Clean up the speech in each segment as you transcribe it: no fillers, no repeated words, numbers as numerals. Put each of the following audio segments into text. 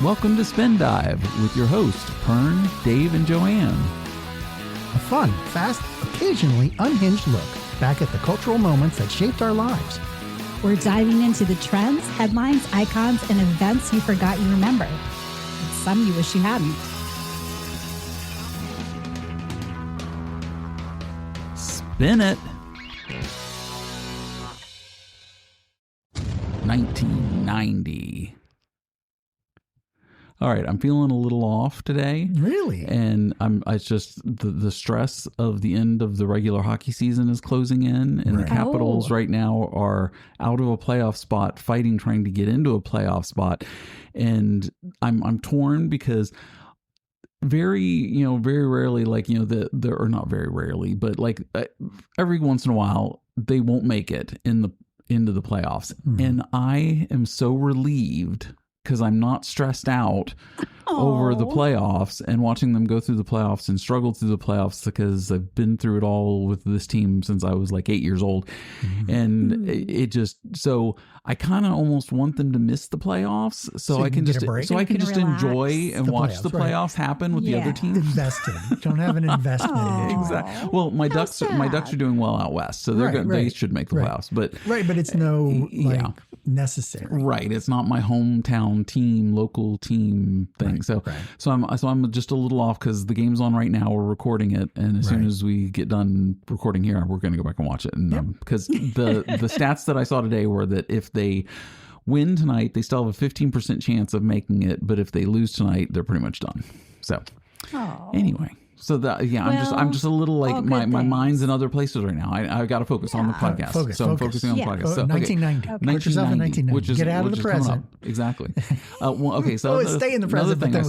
Welcome to Spin Dive with your hosts, Pern, Dave, and Joanne. A fun, fast, occasionally unhinged look back at the cultural moments that shaped our lives. We're diving into the trends, headlines, icons, and events you forgot you remember. And some you wish you hadn't. Spin it. 1990. All right, I'm feeling a little off today. Really? And it's just the stress of the end of the regular hockey season is closing in, and the Capitals right now are out of a playoff spot, trying to get into a playoff spot. And I'm torn because very rarely, or not very rarely, but every once in a while, they won't make it into the playoffs. And I am so relieved because I'm not stressed out over the playoffs and watching them go through the playoffs and struggle through the playoffs, because I've been through it all with this team since I was like 8 years old. And it just, so I kind of almost want them to miss the playoffs so I can just enjoy and watch the playoffs happen with the other teams. Invested. Don't have an investment in it. Exactly. Well, my Ducks are doing well out west, so they should make the playoffs. But it's necessary. Right. It's not my hometown team, local team thing. So I'm just a little off because the game's on right now. We're recording it, and as soon as we get done recording here, we're going to go back and watch it. And because the stats that I saw today were that if they win tonight, they still have a 15% chance of making it, but if they lose tonight, they're pretty much done. So anyway. So I'm just a little my mind's in other places right now. I got to focus on the podcast. I'm focusing on the podcast. So, 1990. Put yourself in 1990. Get out of the present. Exactly. So stay in the present. Another thing I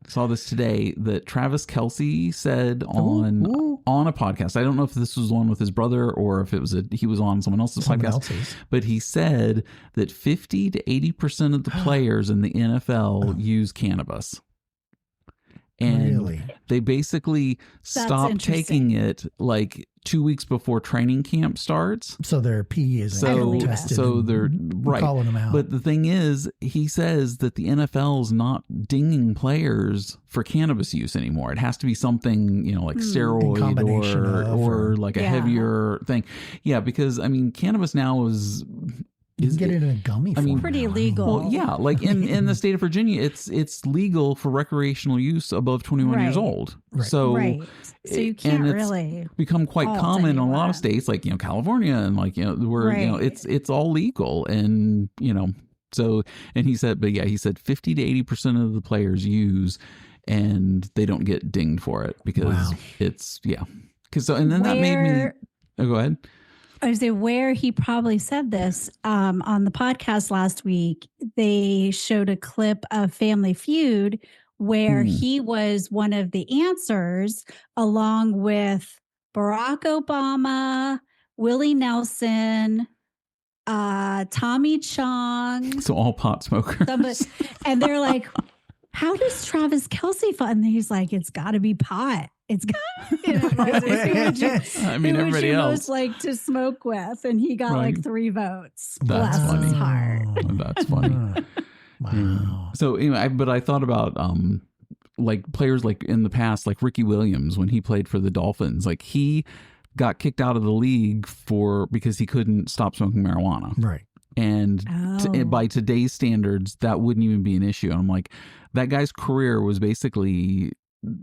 saw this today that Travis Kelce said on a podcast. I don't know if this was one with his brother or if he was on someone else's podcast. But he said that 50 to 80% of the players in the NFL use cannabis. And they basically stopped taking it like 2 weeks before training camp starts. So their pee isn't tested. So they're calling them out. But the thing is, he says that the NFL is not dinging players for cannabis use anymore. It has to be something, like steroid or like a heavier thing. Yeah, because cannabis now is. You can get it in a gummy form. Pretty legal. Well, yeah, like in the state of Virginia, it's legal for recreational use above 21 years old. Right. So you can't really become quite common in a lot of states, like California, and where it's all legal, and so. And he said 50 to 80% of the players use, and they don't get dinged for it because it's that made me. Oh, go ahead. I was where he probably said this on the podcast last week. They showed a clip of Family Feud where he was one of the answers, along with Barack Obama, Willie Nelson, Tommy Chong. So all pot smokers. And they're like, how does Travis Kelce fund? And he's like, it's got to be pot. It's got, everybody else most like to smoke with, and he got like 3 votes. That's Bless funny. his heart. That's funny. Wow. So but I thought about players like in the past, like Ricky Williams when he played for the Dolphins, like he got kicked out of the league because he couldn't stop smoking marijuana. Right. And by today's standards, that wouldn't even be an issue. And I'm like, that guy's career was basically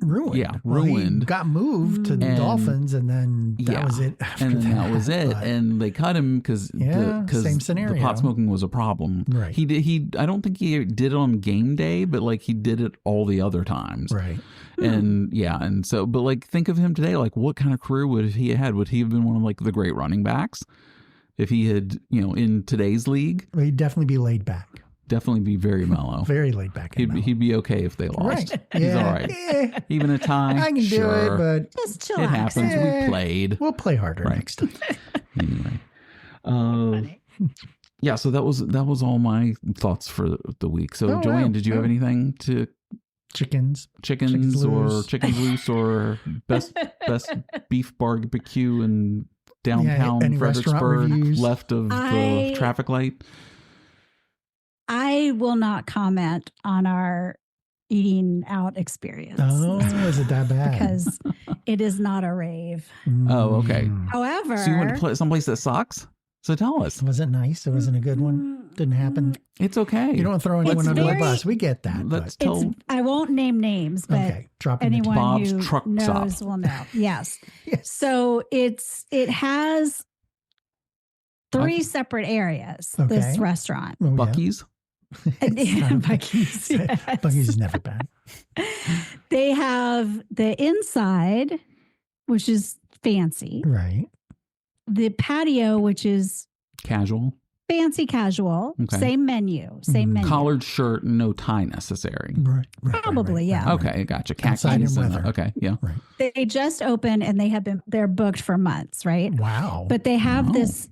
ruined. Yeah, ruined. He got moved to the Dolphins, and then that was it. That was it. And they cut him because same scenario. The pot smoking was a problem. Right. He I don't think he did it on game day, but he did it all the other times. Right. And so, but think of him today. Like, what kind of career would he have had? Would he have been one of the great running backs if he had, in today's league? Well, he'd definitely be laid back. Definitely be very mellow. Very laid back. He'd be okay if they lost. Right. He's all right. Yeah. Even a tie. I can do it, but just chill. It happens. We played. We'll play harder next time. Anyway. Yeah, so that was all my thoughts for the week. So Joanne, did you have anything to chickens loose or best beef barbecue and downtown any restaurant Fredericksburg, reviews? left of the traffic light? I will not comment on our eating out experience. Oh, is it that bad? Because it is not a rave. Oh, okay. However, So you went to someplace that sucks? So tell us. Was it nice? It wasn't a good one? Didn't happen? It's okay. You don't throw anyone under the bus. We get that. Let's but. tell. I won't name names, but Okay, drop in the anyone Bob's who Truck knows Stop. will know. Yes. Yes. So it has 3 separate areas, Okay. this restaurant. Oh, yeah. Buc-ee's? It's not bad. Buc-ee's, yes. Buc-ee's is never bad. They have the inside, which is fancy. Right. The patio, which is Casual. fancy casual. Okay. Same menu. Same menu. Collared shirt, no tie necessary. Right. Probably, yeah. Okay, gotcha. Outside Khakis and and weather. okay, yeah. Right. They just opened and they're booked for months, right? Wow. But they have Wow. this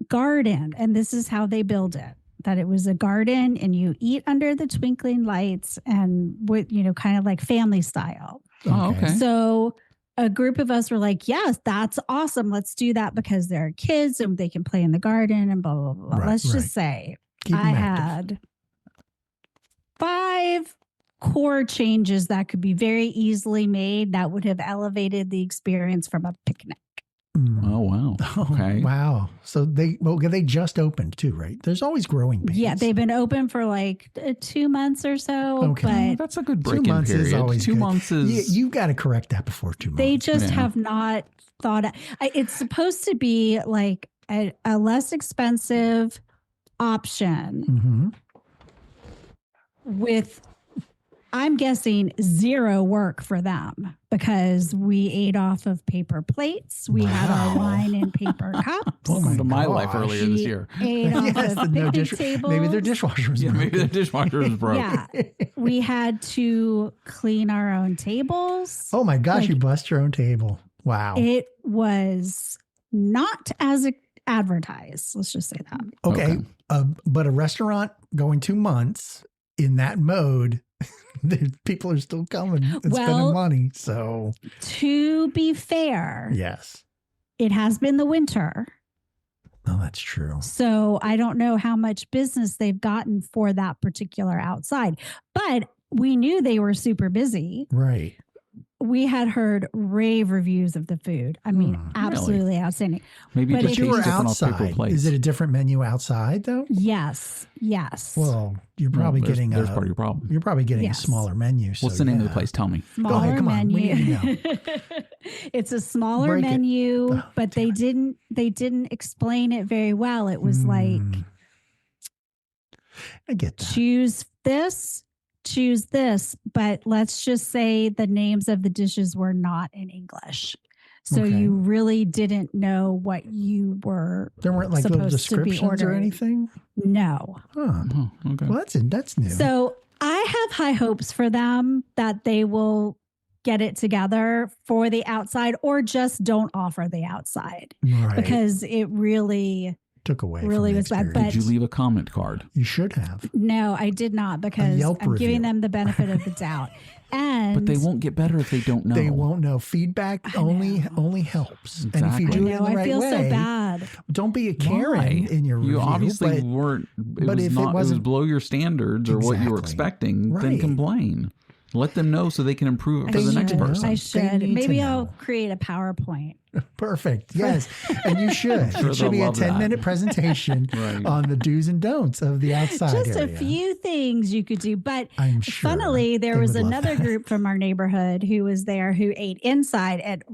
garden, and this is how they build it. That it was a garden, and you eat under the twinkling lights, and with kind of like family style. Oh, okay. So a group of us were like, "Yes, that's awesome. Let's do that because there are kids and they can play in the garden and blah blah blah." Right, Let's right. just say Keep 'em I active. had 5 core changes that could be very easily made that would have elevated the experience from a picnic. Mm. Oh wow. Oh, Okay. wow. So they just opened too, right? There's always growing pains. Yeah, they've been open for like 2 months or so, Okay. but That's a good 2 break-in months period. is always 2 good. months is You got to correct that before 2 months. they just Yeah. have not thought. It's supposed to be like a less expensive option with, I'm guessing, 0 work for them because we ate off of paper plates. We had our Wow. wine in paper cups. Oh welcome my to my life gosh. earlier this year. Ate off Yes, of no picnic tables. maybe their dishwasher was Yeah, maybe the broken. dishwasher is broke. Yeah, we had to clean our own tables. Oh my gosh, Like- you bust your own table. Wow. It was not as advertised. Let's just say that. Okay. Okay. But a restaurant going 2 months in that mode, people are still coming and spending money. So, To be fair, yes. it has been the winter. Oh, that's true. So I don't know how much business they've gotten for that particular outside, but we knew they were super busy. Right. We had heard rave reviews of the food. I mean, absolutely outstanding. Maybe But just if You change were different off paper outside. plates. Is it a different menu outside though? Yes. Yes. Well, you're probably getting there's part of your problem. You're probably getting Yes. a smaller menu. So What's the name of the yeah. place? Tell me. smaller ahead, come on. We menu. need to It's a smaller Break it. menu, Oh, but they didn't explain it very well. It was like, I get that. choose this, but let's just say the names of the dishes were not in English. So Okay. you really didn't know what you were. There weren't like little supposed to be descriptions or ordering. anything. No. Huh. Oh, okay. Well, that's new. So I have high hopes for them that they will get it together for the outside, or just don't offer the outside, right. because it really took away. really from the was bad, experience. Did you leave a comment card? You should have. no, I did not, because Yelp I'm giving review. them the benefit of the doubt. And But they won't get better if they don't know. They won't know. Feedback I know. only helps. And if you Exactly. do it I in know, the I right feel way, so bad. don't be a Why? Karen in your review. You obviously but weren't. but Was if it not, it was wasn't- below your standards or what you were Exactly. expecting, then Right. complain. Let them know so they can improve it for They the need next to know. person. I They should. need to Maybe I'll know. create a PowerPoint. Perfect. Yes. And you should. sure It should they'll be a love that. 10-minute presentation Right. on the do's and don'ts of the outside Just area. a few things you could do. But I'm sure. funnily, there they was would love another that. group from our neighborhood who was there who ate inside, and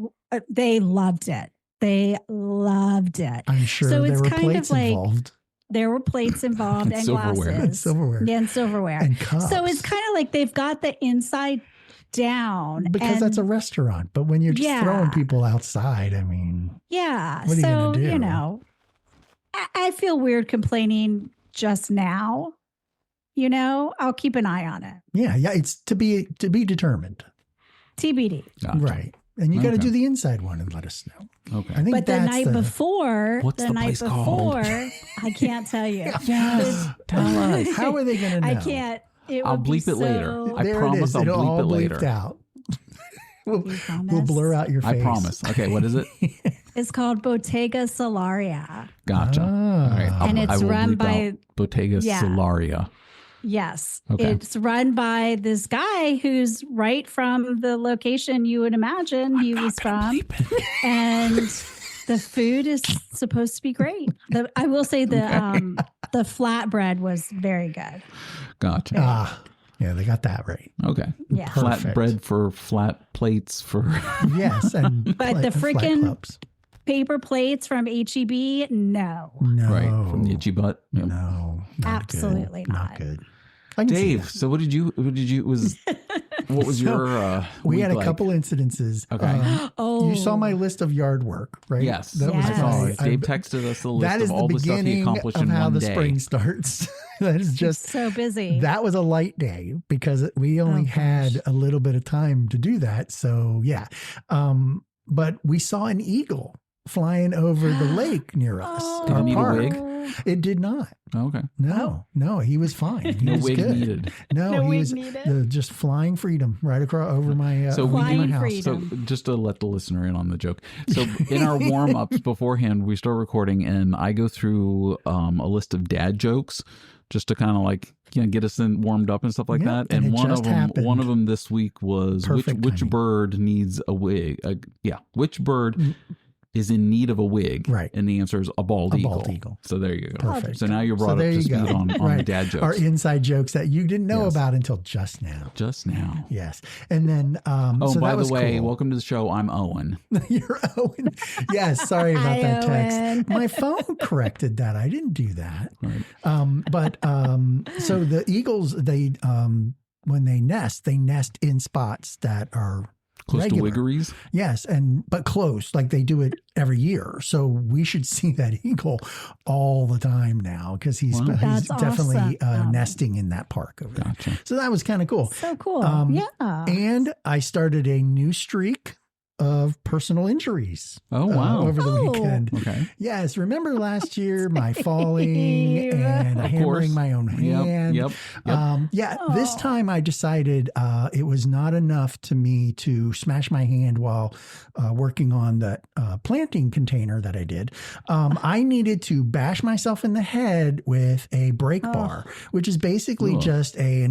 they loved it. They loved it. I'm sure So there it's were kind of plates like- involved There were plates involved and Silverware. and glasses. silverware Yeah, and silverware. and cups. So it's kind of like they've got the inside down. because that's a and- restaurant. But when you're just Yeah. throwing people outside, I mean, Yeah. What are you So, gonna do? you know, I feel weird complaining just now. You know, I'll keep an eye on it. yeah, it's to be determined, TBD. Gotcha. right? And you got to Okay. do the inside one and let us know. Okay. I think But the that's night before, What's the place called? I can't tell you. Yes. Tell us. How are they going to know? I can't. It I'll would be bleep it later. so- I There promise it is. I'll It'll bleep all it later. bleeped out. You We'll promise? blur out your face. I promise. Okay, what is it? It's called Bottega Solaria. Gotcha. All right. And it's run by Bottega Solaria. Yes. Okay. It's run by this guy who's right from the location you would imagine he was from. And the food is supposed to be great. I will say the flatbread was very good. Gotcha. Yeah, they got that right. Okay. Yeah. Flat bread for flat plates for. Yes. But the freaking paper plates from HEB, no. Right. From the itchy butt. Yep. No. Absolutely good. not. Not good. Dave, so what was your we had a like? couple incidences. Okay. You saw my list of yard work, right? Yes. That Yes. was I saw funny. it. Dave texted us a list of all the stuff he beginning accomplished of in how one the day. spring starts. That is just so busy. That was a light day because we only had a little bit of time to do that. So yeah. But we saw an eagle flying over the lake near us. Did our it need park. a wig? It did not. Oh, okay. No, he was fine. He No was wig good. needed. No, he wig was needed. just flying freedom right across over my So over we my do- house. freedom. So just to let the listener in on the joke. So in our warm-ups beforehand, we start recording and I go through a list of dad jokes just to kind of like, get us in warmed up and stuff like that. and And it one just of happened. them this week was Perfect which timing. bird needs a wig? Which bird is in need of a wig? Right. And the answer is a bald A eagle. bald eagle. So there you go. Perfect. So now you're So brought there up to you speed go. on the Right. dad jokes. Our inside jokes that you didn't know Yes. about until just now. Just now. Yes. And then Oh, so by that the was way, cool. welcome to the show. I'm Owen. You're Owen. Yes, sorry about Hi, that Owen. text. My phone corrected that. I didn't do that. Right. So the eagles, they when they nest in spots that are Close regular. to wiggeries. Yes, but close, like they do it every year. So we should see that eagle all the time now because he's Wow. That's definitely awesome. nesting in that park over there. Gotcha. So that was kind of cool. So cool. Um, yeah. And I started a new streak of personal injuries. Oh, wow. Over the Oh. weekend. Okay. Yes, remember last year my falling and Of hammering course. my own hand. Yep. This time I decided it was not enough to me to smash my hand while working on that planting container that I did. I needed to bash myself in the head with a brake bar, which is basically just a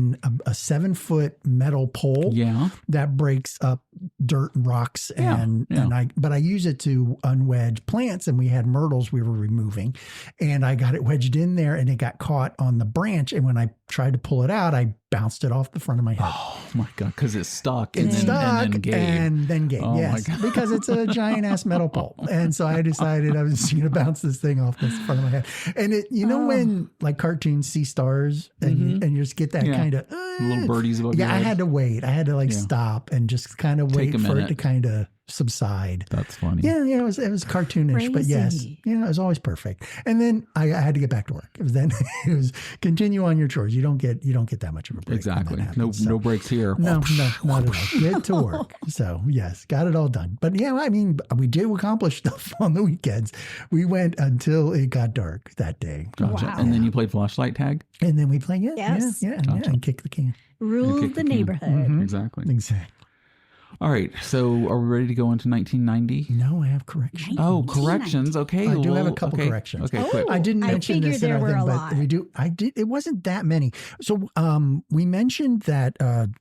7-foot metal pole Yeah. that breaks up dirt and rocks but I use it to unwedge plants, and we had myrtles we were removing, and I got it wedged in there and it got caught on the branch, and when I tried to pull it out I bounced it off the front of my head. Oh my God. Because it's stuck. It stuck and then gave. and then gave. Oh, my Yes, God. because it's a giant ass metal pole, and so I decided I was going to bounce this thing off the front of my head. And it, when like cartoons see stars and you just get that kind of little birdies above your I head. had to wait. I had to stop and just kind of wait a for it minute. to kind of subside. That's funny. Yeah, it was cartoonish, but yes, Crazy. it was always perfect. And then I had to get back to work. It was continue on your chores. You don't get that much of a break. when Exactly. that happens. No breaks here. No, not at all. Get to work. So yes, got it all done. But yeah, I mean, we did accomplish stuff on the weekends. We went until it got dark that day. Gotcha. Wow. And then you played flashlight tag? And then we played, Yes. and kick the can. Rule kick of the the can. neighborhood. Exactly. Exactly. All right. So are we ready to go into 1990? No, I have corrections. Oh, corrections. Okay. I do have a couple corrections. Okay, quick. I didn't I mention figured this in there our were thing, a but lot. we do. I did. It wasn't that many. So we mentioned that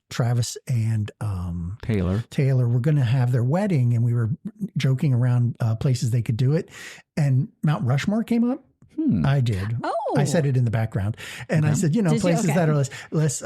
Travis and Taylor. were going to have their wedding, and we were joking around places they could do it, and Mount Rushmore came up. I did. Oh. I said it in the background, and I said, Did you? places Okay. that are less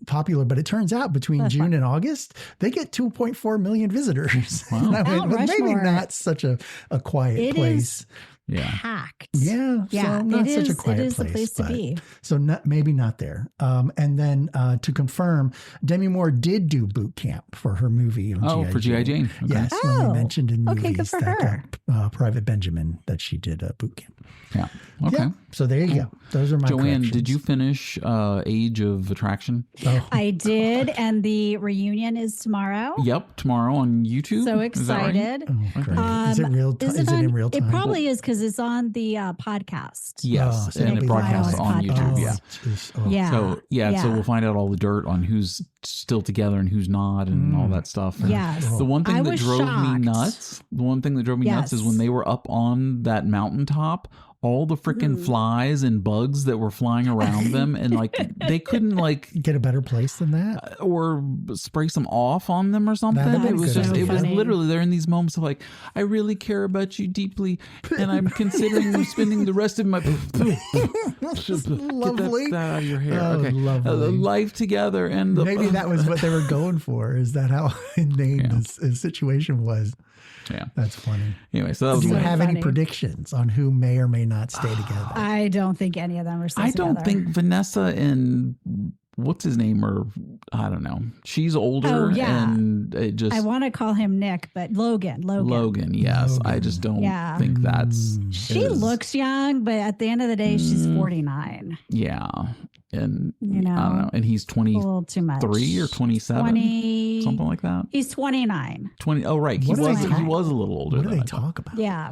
popular, but it turns out between June and August, they get 2.4 million visitors. Wow. And I went, Mount well, maybe Rushmore. not such a quiet It place. is Yeah. packed. Yeah, Yeah, so not it such is. a quiet It is place, the place to but- be. So maybe not there. And then to confirm, Demi Moore did do boot camp for her movie on Oh, for G.I. Jane. Okay. Yes, when Oh. we mentioned in Okay, movies good for that her. Private Benjamin that she did boot camp. Yeah. Okay. Yeah, so there you go. Those are my Joanne, corrections. did you finish Age of Attraction? Oh, I did, and the reunion is tomorrow. Yep, tomorrow on YouTube. So Is that right? excited. oh, great. Is it real? Is it in real time? It probably is because it's on the podcast. Yes, Oh, so and it'll it be broadcasts live on podcast. YouTube. Yeah. Jeez. Oh. Yeah. So so we'll find out all the dirt on who's still together and who's not and all that stuff. And Yes. the one thing I that was drove me shocked. nuts, is when they were up on that mountaintop, all the freaking flies and bugs that were flying around them, and like they couldn't like get a better place than that, or spray some off on them or something. That'd It be was good just, idea. it was literally, they're in these moments of like, I really care about you deeply, and I'm considering spending the rest of my lovely. Get that out of your hair. Oh, Okay, lovely. Life together, and maybe that was what they were going for. Is that how inane the situation was? Yeah, that's funny. Anyway, so that was do you so have funny. any predictions on who may or may not stay together? I don't think any of them are still I together. don't think Vanessa and what's his name, or I don't know. She's older, and it just I want to call him Nick, but Logan. Yes, Logan. I just don't think that's. She looks young, but at the end of the day, she's 49. Yeah, and You know, I don't know, and he's A little too much. 23 or 27, 20, something like that. He's 29. 20. Oh, right, he What do was they talk- he was a little older. What do than they I thought. talk about? Yeah.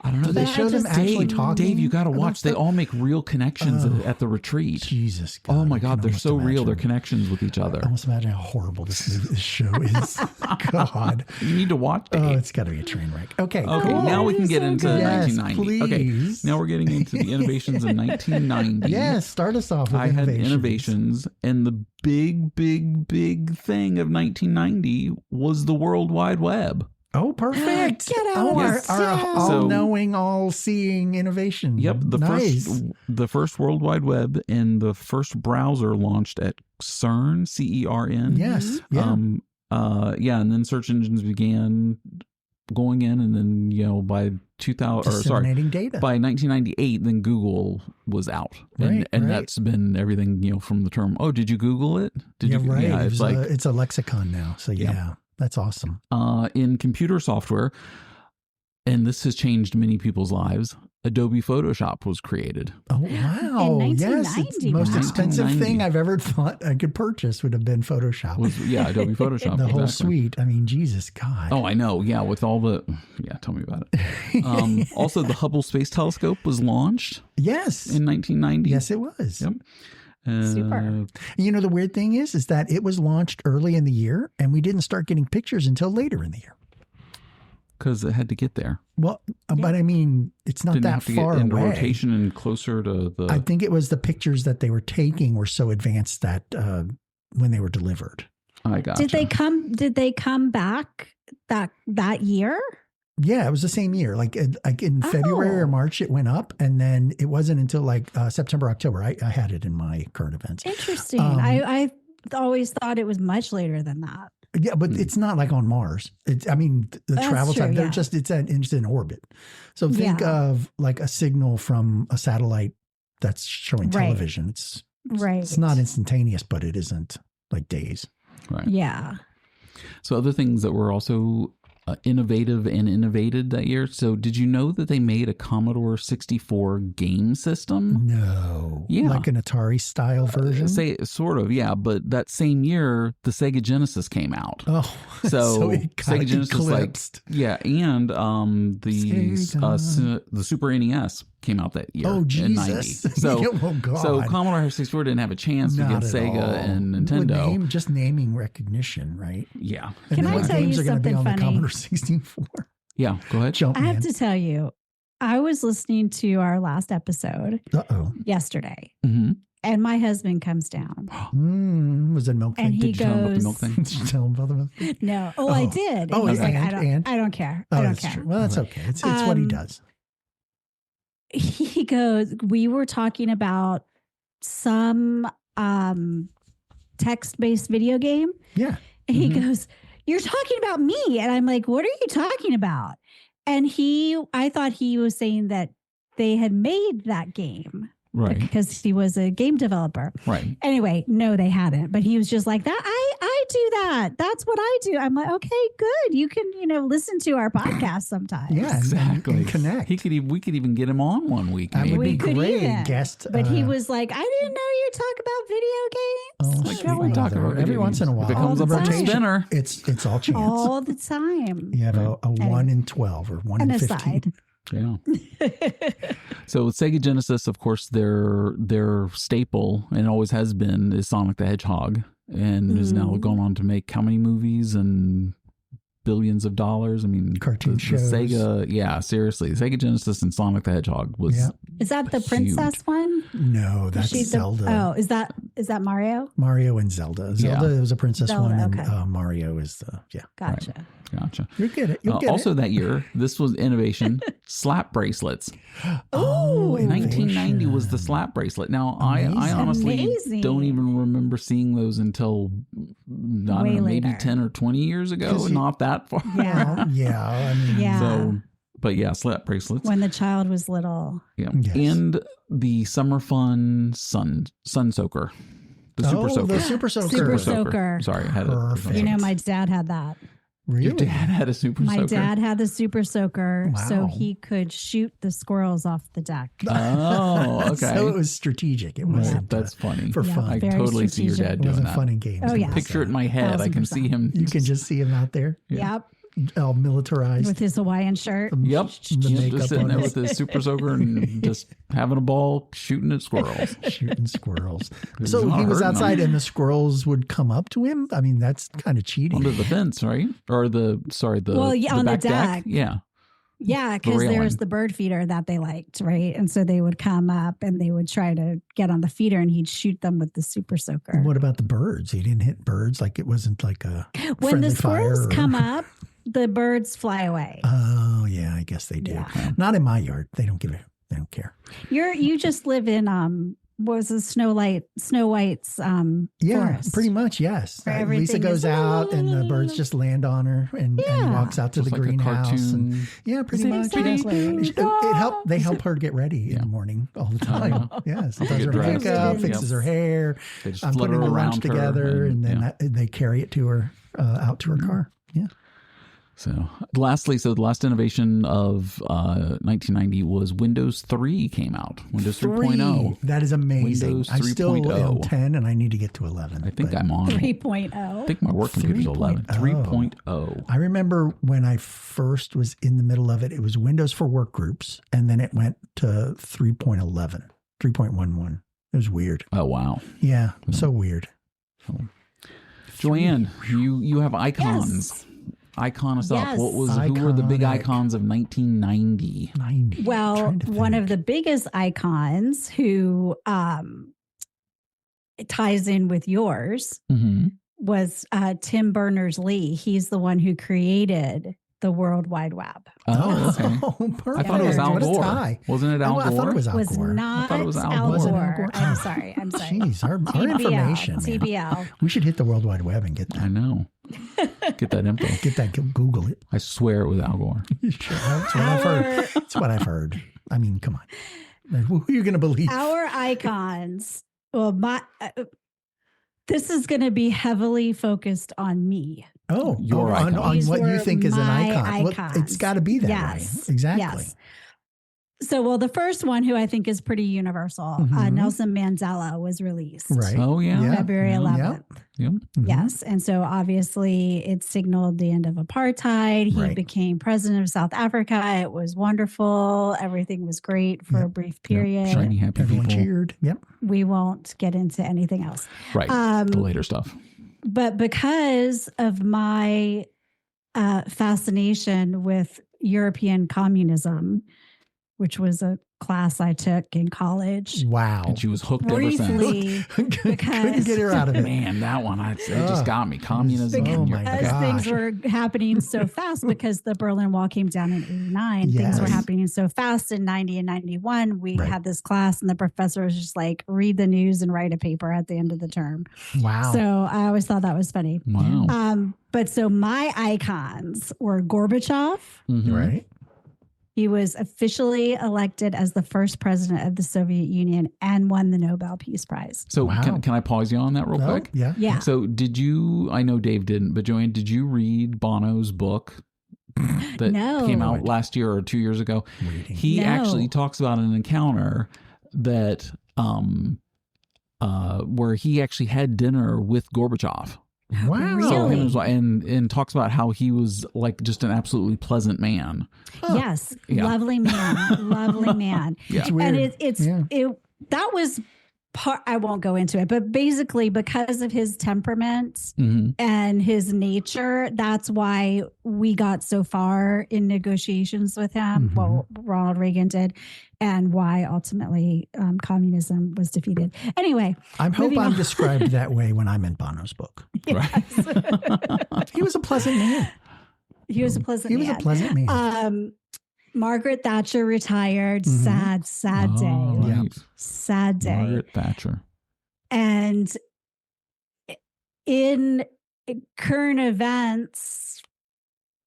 I don't know. Do they But show I them just- actually Dave, talking? Dave, you got to about watch. They stuff? all make real connections at the retreat. Jesus. God, Oh my I can God, they're almost so real. imagine. They're connections with each other. I almost imagine how horrible this show is. God. You need to watch. Dave. Oh, it's got to be a train wreck. Okay. Okay, cool. now we can You're get so into good. Yes, 1990. please. Okay, now we're getting into the innovations in 1990. Yes, start us off with I had innovations. innovations, and the big thing of 1990 was the World Wide Web. Oh, perfect. Get out Oh, of our town. all-knowing, all-seeing innovation. Yep, Nice. the first World Wide Web and the first browser launched at CERN, CERN. Yes. Yeah. And then search engines began going in, and then by 2000 Disseminating data. by 1998, then Google was out, and Right. that's been everything from the term. Oh, did you Google it? Did you? right. Yeah, it's like it's a lexicon now. So yeah, that's awesome. in computer software, and this has changed many people's lives. Adobe Photoshop was created. Oh wow! In Yes, it's 1990. the most Wow. expensive 1990. thing I've ever thought I could purchase would have been Photoshop. Adobe Photoshop. The whole exactly. suite. I mean, Jesus God. Oh, I know. Yeah, with all the tell me about it. Also, the Hubble Space Telescope was launched yes. in 1990. Yes, it was. Yep. Super. You know, the weird thing is that it was launched early in the year, and we didn't start getting pictures until later in the year. Because it had to get there. Well, but I mean, it's not Didn't that have to far get into away. rotation and closer to the. I think it was the pictures that they were taking were so advanced that when they were delivered. I got. Did they come back that year? Yeah, it was the same year. Like in February or March, it went up, and then it wasn't until like September, October. I had it in my current events. Interesting. I always thought it was much later than that. Yeah, but it's not like on Mars. The That's travel true, time. They're yeah. it's in orbit. So think of like a signal from a satellite that's showing Right. television. It's Right. It's not instantaneous, but it isn't like days. Right. Yeah. So other things that were also innovative and innovated that year. So did you know that they made a Commodore 64 game system? No. Yeah. Like an Atari style version? Say sort of, yeah. But that same year, the Sega Genesis came out. Oh, So, it got Sega Genesis, eclipsed. and the Super NES came out that year. Oh, in Jesus. 90. So, Oh, God. so Commodore 64 didn't have a chance to Not get at Sega all. and With Nintendo. just naming recognition, right? Yeah, And Can then I what tell you games are going to be something on funny? the Commodore 64? yeah. Go ahead. Jumpman. I have to tell you, I was listening to our last episode Uh-oh. yesterday, Mm-hmm. and my husband comes down. Was it milk And thing? he Did you tell him about the goes- milk thing? Did you tell him about the milk thing? No. Oh, I did. Oh, And he's like, and? I don't care. Oh, I don't that's care. true. Well, that's okay. It's what he does. He goes, we were talking about some text-based video game. Yeah. And he Mhm. goes, you're talking about me. And I'm like, what are you talking about? And I thought he was saying that they had made that game Right. because he was a game developer. Right. Anyway, no, they hadn't. But he was just like that. I do that. That's what I do. I'm like, okay, good. You can, listen to our podcast sometimes. Yeah. and Exactly. connect. We could even get him on one week. That maybe. would be We could great. even. Guest. But he was like, I didn't know you talk about video games. Like, sweet yeah, we're talking mother. about every video once in a games. while. If it comes All up the on a time. spinner. It's all chance. all the time. You have a 1 Anyway. in 12 or 1 An in 15. aside. Yeah. So with Sega Genesis, of course, their staple and always has been is Sonic the Hedgehog. and has now gone on to make how many movies and billions of dollars. I mean, cartoon shows. Sega, yeah, seriously, Sega Genesis and Sonic the Hedgehog was. Yeah. Is that the princess one? No, that's Zelda. Is that Mario? Mario and Zelda. Zelda is a princess one, okay. and Mario is the Gotcha. Right. Gotcha. You'll get it. Also that year, this was innovation, slap bracelets. Oh, 1990 was the slap bracelet. Now, I honestly don't even remember seeing those until, I don't know, maybe 10 or 20 years ago. Not that far. Yeah. Yeah. I mean, So, but yeah, slap bracelets. When the child was little. Yeah. Yes. And the Summer Fun sun soaker. The Super Soaker. The Super Soaker. Super Soaker. Sorry, I had Perfect. it. You know, my dad had that. Really? Your dad had a Super Soaker? My dad had the Super Soaker, so Wow. he could shoot the squirrels off the deck. Oh, okay. So it was strategic. It wasn't That's funny. for fun. I very totally see your strategic. dad It doing wasn't that. fun and games. Oh, yeah. Picture it in my head. I can see him. You can just see him out there, Yep. all militarized. With his Hawaiian shirt. Yep. The makeup Just sitting on there it. with his Super Soaker and just having a ball shooting at squirrels. Shooting squirrels. He's So not he was hurting outside them. and the squirrels would come up to him? I mean, that's kind of cheating. Under the fence, right? Or the on the back deck. Yeah. Yeah, because railing. there's the bird feeder that they liked, right? And so they would come up and they would try to get on the feeder and he'd shoot them with the Super Soaker. What about the birds? He didn't hit birds, like it wasn't like a When the friendly fire squirrels or- come up, the birds fly away. Oh yeah, I guess they do. Yeah. Not in my yard. They don't give a. They don't care. You just live in what was it, Snow White's Yeah, forest. pretty much. Yes. Where Lisa everything goes is- out and the birds just land on her and walks out to Just the like a greenhouse. And, cartoon. yeah, pretty much. Exactly. They help her get ready in the morning all the time. Yes, does Get her dressed. makeup, Yep. fixes her hair. They just I'm flutter putting the lunch around her together, and then yeah. they carry it to her out to her car. Yeah. So lastly, the last innovation of 1990 was Windows 3 came out. Windows 3.0. That is amazing. Windows I'm still 3.0. on 10 and I need to get to 11. I think but I'm on. 3.0. I think my work computer's 11. 3.0. I remember when I first was in the middle of it, it was Windows for work groups, and then it went to 3.11, 3.11. It was weird. Oh, wow. Yeah, so weird. Joanne, you have icons. Icon us up. Yes. Who were the big Iconic. icons of 1990? 90. Well, Trying to one of think. the biggest icons who ties in with yours Mm-hmm. was Tim Berners-Lee. He's the one who created the World Wide Web. Oh, okay. Perfect. I thought it was Al What a Gore. tie. Wasn't it Al Gore? I thought it was Al Was Gore. not thought it was Al Al Gore. Was it Al Gore. Gore? I'm sorry. Jeez, our TBL, information. Man. TBL. We should hit the World Wide Web and get I that. know. Get that info. Get that. Google it. I swear it was Al Gore. Sure, that's what I've heard. That's what I've heard. I mean, come on. Who are you going to believe? Our icons. Well, this is going to be heavily focused on me. Oh, Your on icon. what These you were think is an my icon. Well, icons. it's got to be that Yes. way. Exactly. Yes. So, well, the first one who I think is pretty universal, Mhm. Nelson Mandela was released. Right. Oh, yeah. Yeah. February Yeah. 11th. Yep. Mhm. Yes. And so obviously it signaled the end of apartheid. He Right. became president of South Africa. It was wonderful. Everything was great for a brief period. Shiny, happy Everyone people. cheered. Yep. We won't get into anything else. Right. The later stuff. But because of my fascination with European communism, which was a class I took in college, Wow. And she was hooked ever since. briefly, Couldn't get her out of it. Man, that one, it just got me. Communism. Oh, and my because gosh. things were happening so fast because the Berlin Wall came down in 89. Things were Yes. happening so fast in 90 and 91. We Right. had this class and the professor was just like, read the news and write a paper at the end of the term. Wow. So I always thought that was funny. Wow. But so my icons were Gorbachev. Mhm. Right. He was officially elected as the first president of the Soviet Union and won the Nobel Peace Prize. So Wow. can I pause you on that real No? quick? Yeah. Yeah. So did you, I know Dave didn't, but Joanne, did you read Bono's book that No. came out last year or 2 years ago? Reading. He No. actually talks about an encounter that where he actually had dinner with Gorbachev. Wow. Really? So him and his wife- and talks about how he was like just an absolutely pleasant man. Yes. Yeah. Lovely man. Lovely man. Yeah. It's weird. And that was I won't go into it, but basically because of his temperament and his nature, that's why we got so far in negotiations with him. Well, Ronald Reagan did, and why ultimately communism was defeated. Anyway, I hope I'm described that way when I'm in Bono's book. Yes. Right? He was a pleasant man. He was a pleasant man. Margaret Thatcher retired. Sad day. Right. Sad day. Margaret Thatcher. And in current events,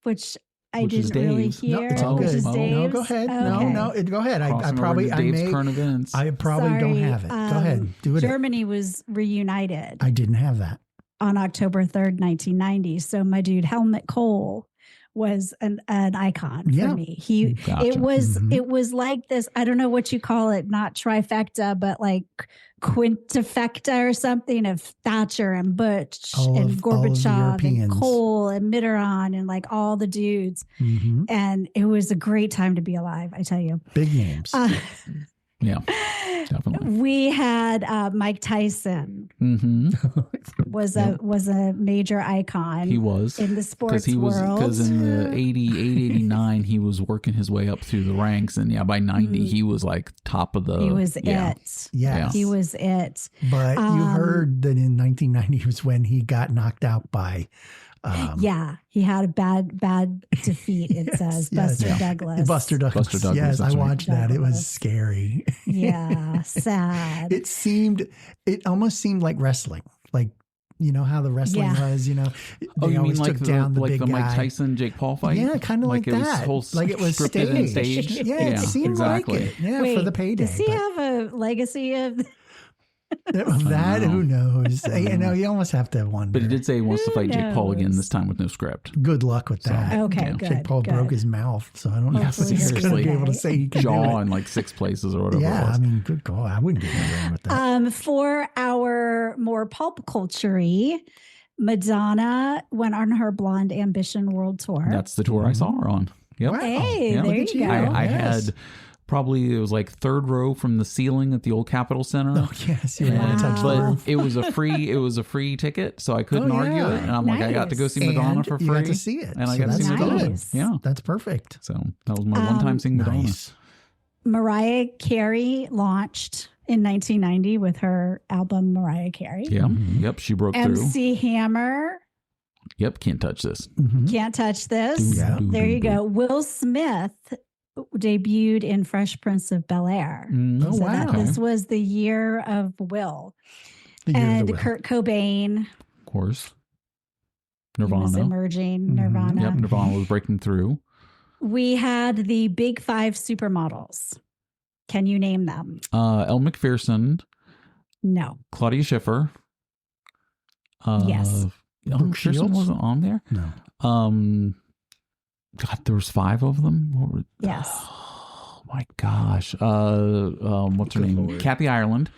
which I didn't really hear. No, it's all good. No, go ahead. Okay. No, go ahead. I probably current events. I probably don't have it. Go ahead. Do it. Germany was reunited. I didn't have that. On October 3rd, 1990. So my dude Helmut Kohl was an icon for me. It was like this, I don't know what you call it, not trifecta, but like quintessecta or something of Thatcher and Bush and Gorbachev and Kohl and Mitterrand and like all the dudes. And it was a great time to be alive, I tell you. Big names. Yeah, definitely. We had Mike Tyson was a major icon. He was in the sports world because in the 89 he was working his way up through the ranks, and by 90 he was like top of the. He was it. Yeah, he was it. But you heard that in 1990 was when he got knocked out by. He had a bad defeat. It says Buster Douglas. Buster Douglas. Yes, I watched that. It was scary. Yeah, sad. It almost seemed like wrestling. Like, you know how the wrestling was. You know, they always took down the big guy. Mike Tyson Jake Paul fight. Yeah, kind of like that. Like it was staged. Yeah, it seemed exactly. Like it. Yeah, for the payday. Does he have a legacy of? That who knows? You know, you almost have to wonder. But he did say he wants to fight Jake Paul again, this time with no script. Good luck with that. Okay, good. Jake Paul broke his mouth, so I don't know if he's going to be able to say he can jaw in like 6 places or whatever. Yeah, I mean, good God, I wouldn't get away with that. For our more pulp culture-y, Madonna went on her Blonde Ambition World Tour. That's the tour I saw her on. Yep. Wow. Hey, there you go. I had. Probably it was like third row from the ceiling at the old Capitol Center. Oh yes, you had to touch the roof. It was a free ticket, so I couldn't argue it. And I'm like, I got to go see Madonna for free. You got to see it, and I got to see Madonna. Yeah, that's perfect. So that was my one time seeing Madonna. Nice. Mariah Carey launched in 1990 with her album Mariah Carey. Yeah, yep, she broke through. MC Hammer. Yep, can't touch this. Can't touch this. There you go. Will Smith debuted in Fresh Prince of Bel-Air. Oh, so wow. This was the year of Will. Kurt Cobain. Of course. Nirvana. He was emerging. Nirvana. Yep, Nirvana was breaking through. We had the big 5 supermodels. Can you name them? Elle McPherson. No. Claudia Schiffer. Yes. Elle McPherson wasn't on there? No. God, there was 5 of them? Yes. Oh, my gosh. What's her name? Lord. Kathy Ireland.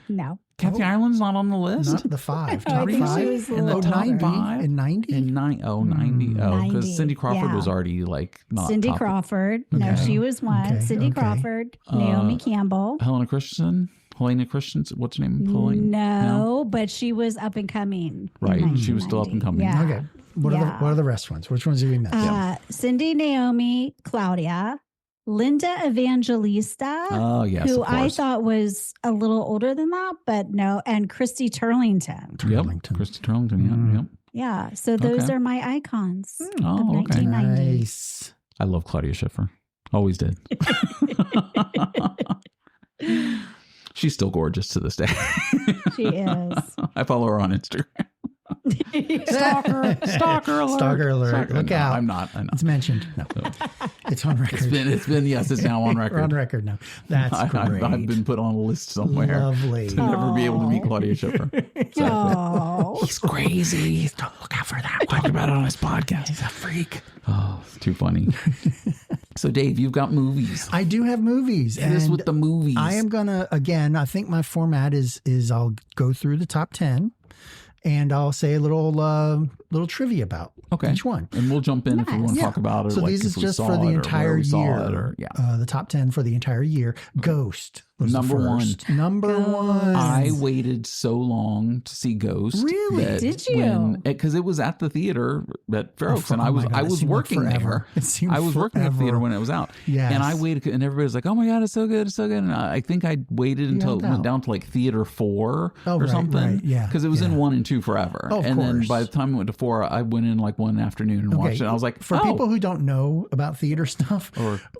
No. Kathy Ireland's not on the list? Not the 5. I Top think 5? she was In the top 5? In 90? In 90. Oh, 90. Oh, because Cindy Crawford was already like not Cindy top. Crawford. No, Okay. she was one. Okay, Cindy okay. Crawford. Naomi Campbell. Helena Christensen. What's her name? No, but she was up and coming. Right. She was still up and coming. Yeah. Okay. What are the rest ones? Which ones do we miss? Cindy, Naomi, Claudia, Linda Evangelista. Oh, yes. Who of I course. thought was a little older than that, but no. And Christy Turlington. Yep. Christy Turlington. Yep. Yeah. So those are my icons of Oh, okay. 1990. Nice. I love Claudia Schiffer. Always did. She's still gorgeous to this day. She is. I follow her on Instagram. Stalker alert. Stalker alert. Look out. I'm not. It's mentioned. No. It's on record. It's been, yes, it's now on record. We're on record now. That's great. I've been put on a list somewhere. Lovely. To never be able to meet Claudia Schiffer. So, Oh. he's crazy. Don't look out for that. Talked about it on his podcast. He's a freak. Oh, it's too funny. So, Dave, you've got movies. I do have movies. Hit us with the movies. I am going to, again, I think my format is I'll go through the top 10 and I'll say a little little trivia about each one. And we'll jump in if we want to talk about it. So like this is if we just saw for the it or entire where we saw year. it or, The top 10 for the entire year. Ghost was Number the one. first. Number one. I waited so long to see Ghost. Really? Did you? Because it was at the theater at Fair Oaks, and I was working there. I was working at the theater when it was out. Yes. And I waited, and everybody's like, "Oh my god, it's so good, it's so good!" And I think I waited until it went down to like theater 4 or something. Right, yeah, because it was in 1 and 2 forever. Oh, of and then course. by the time it went to 4, I went in like one afternoon and watched it. And I was like, for people who don't know about theater stuff,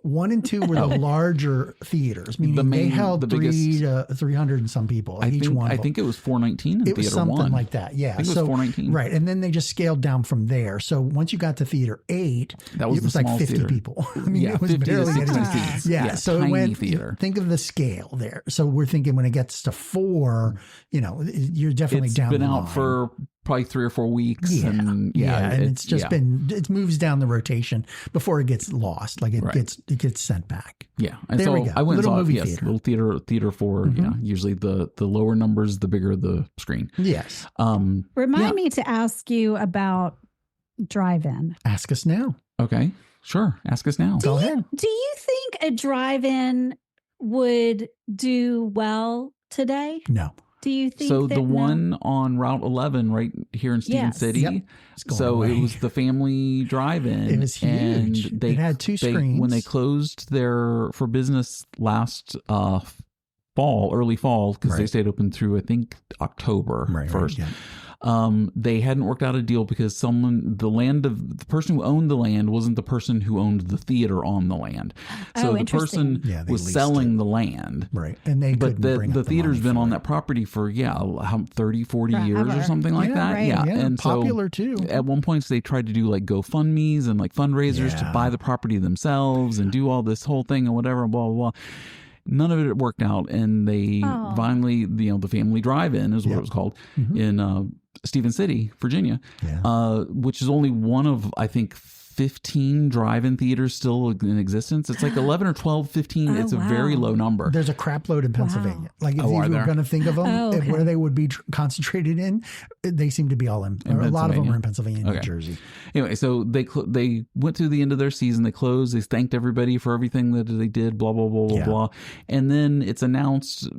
1 and 2 were the larger theaters, meaning they held 300 and some people. Each one. I think it was 419 in it theater was something 1. like that. Yeah, I think it was 419. Right, and then they just scaled down from there. So once you got to theater 8, that was it was like 50 theater. people. I mean, Yeah, it was 50 to barely 60 anything. seats. Yeah, so tiny it went. Theater. Think of the scale there. So we're thinking when it gets to 4, you're definitely It's down. been the out line. for probably 3 or 4 weeks. Yeah, and and it's just been it moves down the rotation before it gets lost, like it gets sent back. Yeah, and there so we go. I went Little and saw movie theater. little theater 4. Yeah, usually the lower numbers, the bigger the screen. Yes. Remind me to ask you about drive-in. Ask us now. Okay, sure. Ask us now. Go ahead. Do you think a drive-in would do well today? No. Do you think So that the one on Route 11 right here in Stephen City. Yep. It's going So away. it was the family drive-in. It was huge. And they it had 2 screens. When they closed their for business last early fall, because they stayed open through I think October 1st. Yeah. They hadn't worked out a deal because the person who owned the land wasn't the person who owned the theater on the land. So the person was selling the land. Right. And they but the theater's been on that that property for 30, 40 years or something like that. Right. Yeah. Yeah, And popular so too. At one point they tried to do like GoFundMe's and like fundraisers to buy the property themselves and do all this whole thing and whatever, blah, blah, blah. None of it worked out, and they finally, the family drive-in is what it was called in Stephen City, Virginia, which is only one of, I think, 15 drive-in theaters still in existence. It's like 11 or 12, 15. It's a very low number. There's a crap load in Pennsylvania. Like if you were going to think of them, where they would be concentrated in, they seem to be all in a lot of them are in Pennsylvania and New Jersey. Anyway, so they went through the end of their season. They closed. They thanked everybody for everything that they did, blah, blah, blah, blah, blah. And then it's announced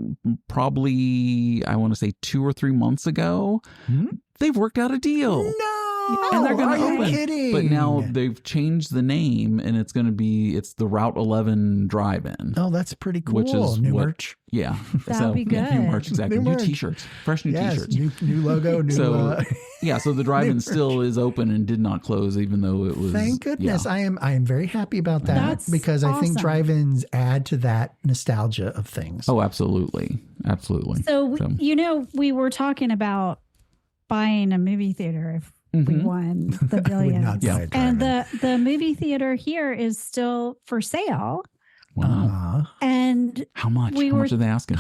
probably, I want to say 2 or 3 months ago, they've worked out a deal. No. And they're going to Are open. you kidding? But now they've changed the name, and it's the Route 11 Drive-In. Oh, that's pretty cool. Which is new merch. Yeah. That'd be good. New merch, exactly. New New merch. T-shirts. Fresh new T-shirts. New logo. New, so the drive-in still is open and did not close, even though it was. Thank goodness. Yeah. I am very happy about that. That's because I think awesome. drive-ins add to that nostalgia of things. Oh, absolutely. Absolutely. So, we were talking about buying a movie theater if we won the billion. not buy a and drive-in. the movie theater here is still for sale. Wow. And How much? we How were- much are they asking?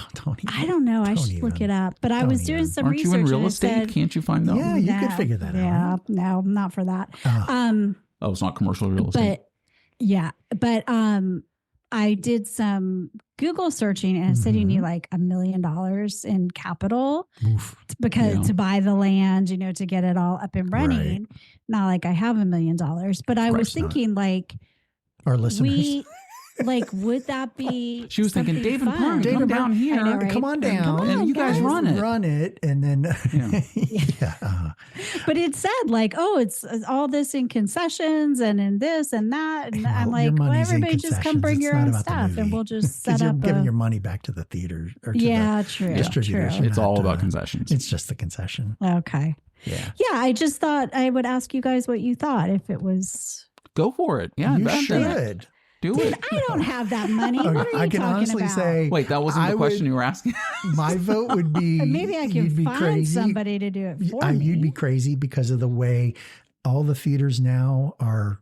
I don't know. I should look it up. But I was doing some Aren't research. you in real and it estate? said- Can't you find them? Yeah, you could figure that Yeah, out. no, not for that. Oh, it's not commercial real estate. But I did some Google searching and it said you need like $1 million in capital to buy the land, to get it all up and running. Not like I have $1 million, but I was thinking like our listeners. would that be? She was thinking, David fun? Byrne, come down here. I know, right? Come on down. And you guys run it. And then, But it said like, oh, it's all this in concessions and in this and that. And I'm like, well, everybody just come bring your own stuff and we'll just set you're up giving your money back to the theater or to true. distributors. True. It's all about concessions. It's just the concession. Okay. Yeah. Yeah. I just thought I would ask you guys what you thought if it was. Go for it. Yeah, You invest in it. should. Do Dude, it. I don't have that money. What are you I can talking honestly about? say, Wait, that wasn't the question you were asking. my vote would be Maybe I you'd can be find crazy. somebody to do it for me. You'd be crazy because of the way all the theaters now are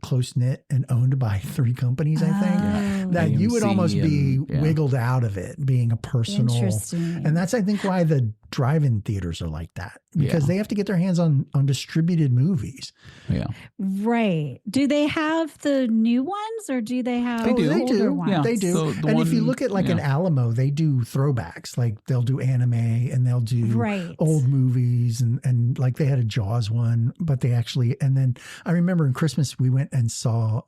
close knit and owned by 3 companies, I think. that you would AMC almost be and- yeah. wiggled out of it being a personal. Interesting. And that's, I think, why the drive-in theaters are like that, because Yeah. they have to get their hands on distributed movies. Yeah. Right. Do they have the new ones or do they have They do. the They older do. ones? Yeah. They do. The And if you one- look at like an yeah. Alamo, they do throwbacks. Like they'll do anime and they'll do Right. old movies and like they had a Jaws one, but they actually, and then I remember in Christmas we went and saw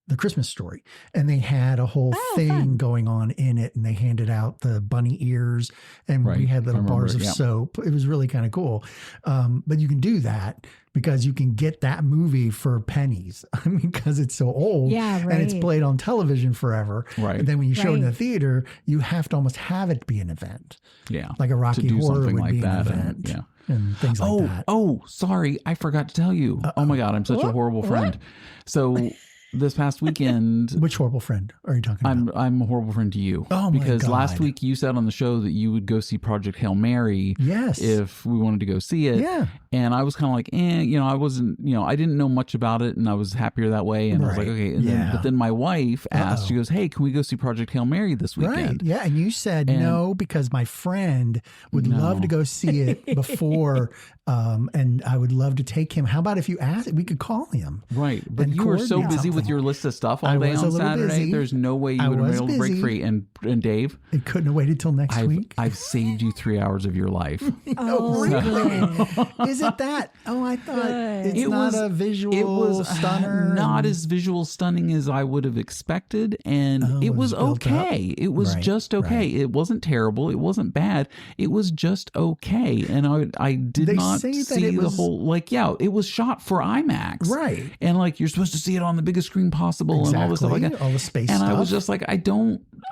the Christmas Story, and they had a whole thing fun. going on in it, and they handed out the bunny ears, and we Right. had little I remember bars it, of yeah. soap. It was really kind of cool. But you can do that because you can get that movie for pennies. I mean, because it's so old, Yeah, and it's right. played on television forever. Right. And then when you show it in the Right. theater, you have to almost have it be an event, Yeah. like a Rocky to do Horror something would like be that. an And, event, yeah. and things like that. Sorry. I forgot to tell you. Oh my God. I'm such a What? horrible friend. So this past weekend, Which horrible friend are you talking about? I'm a horrible friend to you. Oh, my because last God. week you said on the show that you would go see Project Hail Mary Yes. if we wanted to go see it. Yeah. And I was kind of like, I wasn't, I didn't know much about it, and I was happier that way. And I was like, Right. okay. And then, Yeah. but then my wife asked, she Uh-oh. goes, hey, can we go see Project Hail Mary this Right. weekend? Yeah. And you said And- no because my friend would No. love to go see it before, and I would love to take him. How about if you ask? We could call him. Right. But And you were so coordinate busy with something. your list of stuff I all day was a on little Saturday. busy. There's no way I you would have was been able to break busy. free. And Dave, It couldn't have waited till next week. I've saved you 3 hours of your life. Oh, really? Is it that? Oh, I thought Good. it's It not was- a visual It was stunner. not and- as visual stunning as I would have expected, and Oh, it was built up? okay. It was Right, just okay. right. It wasn't terrible. It wasn't bad. It was just okay. And I did They not say that see it the was- whole it was shot for IMAX, Right. And like you're supposed to see it on the biggest screen possible and all this stuff like that. All the space And stuff. I was just like,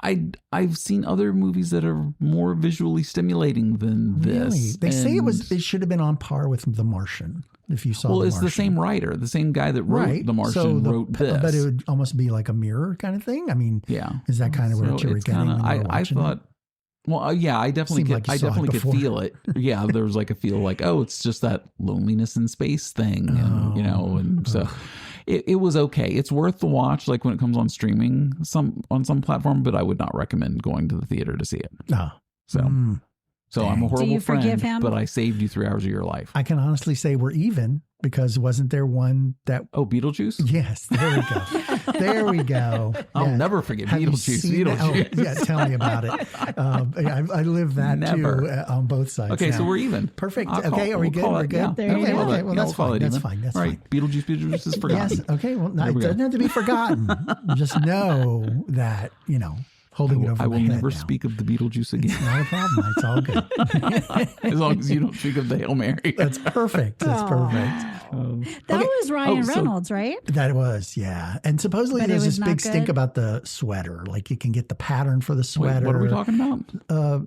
I've seen other movies that are more visually stimulating than this. Really? They say And- it should have been on par with The Martian. If you saw, well, The it's the Martian. same writer, the same guy that wrote right? The Martian So wrote this. but it would almost be like a mirror kind of thing. I mean, Yeah. is that kind of what you were it's getting? kinda- when you were I watching it? thought, well, yeah, I definitely Seemed like you I saw it definitely could before. feel it. Yeah, there was like a feel like, oh, it's just that loneliness in space thing, and and so it was okay. It's worth the watch, like when it comes on streaming on some platform, but I would not recommend going to the theater to see it. No. So so I'm a Dang. horrible Do you forgive friend, him? but I saved you 3 hours of your life. I can honestly say we're even because wasn't there one that? Oh, Beetlejuice? Yes, there we go. There we go. I'll Yeah. never forget Have you Beetlejuice. seen that? Beetlejuice. Oh, yeah, tell me about it. I live that Never. too on both sides. Okay, now. so we're even. Perfect. I'll call- Okay, are we we'll good? call We're it, good. yeah. There you Okay, go. okay, well, Yeah, that's we'll call fine. it That's even. fine. That's All fine. right, Beetlejuice is forgotten. Yes. Okay. Well, There it we go. doesn't have to be forgotten. Just know that holding it over I will my head never now. speak of the Beetlejuice again. Not a problem. It's all good. As long as you don't speak of the Hail Mary. That's perfect. That's perfect. That Okay. was Ryan so- Reynolds, right? That was, yeah. And supposedly But it there's was this not big stink good? about the sweater. Like you can get the pattern for the Wait, sweater. what are we talking about?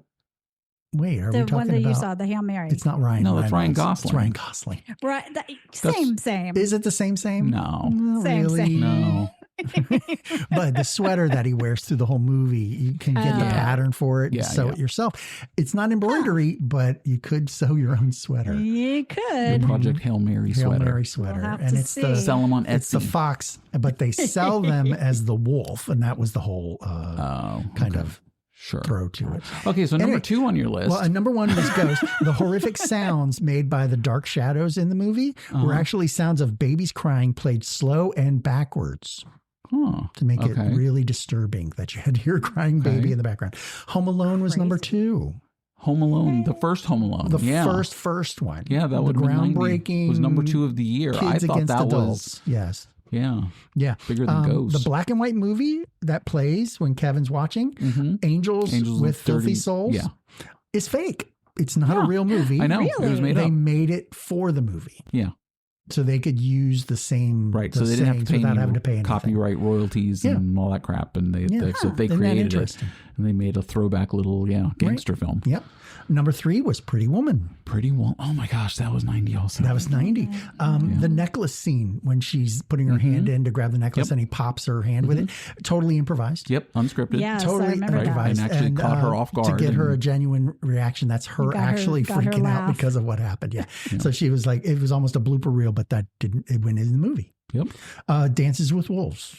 Wait, are The we one talking that you about? saw, the Hail Mary. It's not Ryan. No, that's Ryan Reynolds. Gosling. It's Ryan Gosling. Right. That's- Same. Is it the same? No. Not Same, really. same. No. But the sweater that he wears through the whole movie, you can get the Oh. pattern for it and Yeah, sew yeah. it yourself. It's not embroidery, but you could sew your own sweater. You could. Project Hail Mary Hail sweater. Mary sweater. We'll have And to it's the see. Sell them on Etsy. it's the fox, but they sell them as the wolf, and that was the whole kind of Sure. throw to it. Okay, so number Anyway, 2 on your list. Well, number one was Ghost. The horrific sounds made by the dark shadows in the movie were actually sounds of babies crying played slow and backwards huh. to make it Okay. really disturbing that you had to hear a crying baby Okay. in the background. Home Alone was number 2. Home Alone, the first Home Alone. The yeah. first one. Yeah, that the would groundbreaking was number 2 of the year. Kids I thought Against that Adults. Yes. was Yeah. bigger than Ghost. The black and white movie that plays when Kevin's watching, Mhm. Angels with Filthy Dirty- Souls, Yeah. is fake. It's not Yeah. a real movie. I know. It was Really? made They up. made it for the movie. Yeah. So they could use the same Right. the So they didn't have to sayings pay without any having to pay anything. copyright royalties Yeah. and all that crap. And they Yeah. so they Isn't that created it. interesting? And they made a throwback little, gangster film. Yep. Number 3 was Pretty Woman. Pretty well. Oh my gosh, that was 90 also. That was 90. The necklace scene when she's putting her hand in to grab the necklace Yep. and he pops her hand with it. Totally improvised. Yep, unscripted. Yes, I Totally remember that. improvised. And actually caught her off guard To get her a and- genuine reaction. That's her Got her- actually got her freaking out laugh. because of what happened. Yeah. So she was like, it was almost a blooper reel, but it went in the movie. Yep. Dances with Wolves.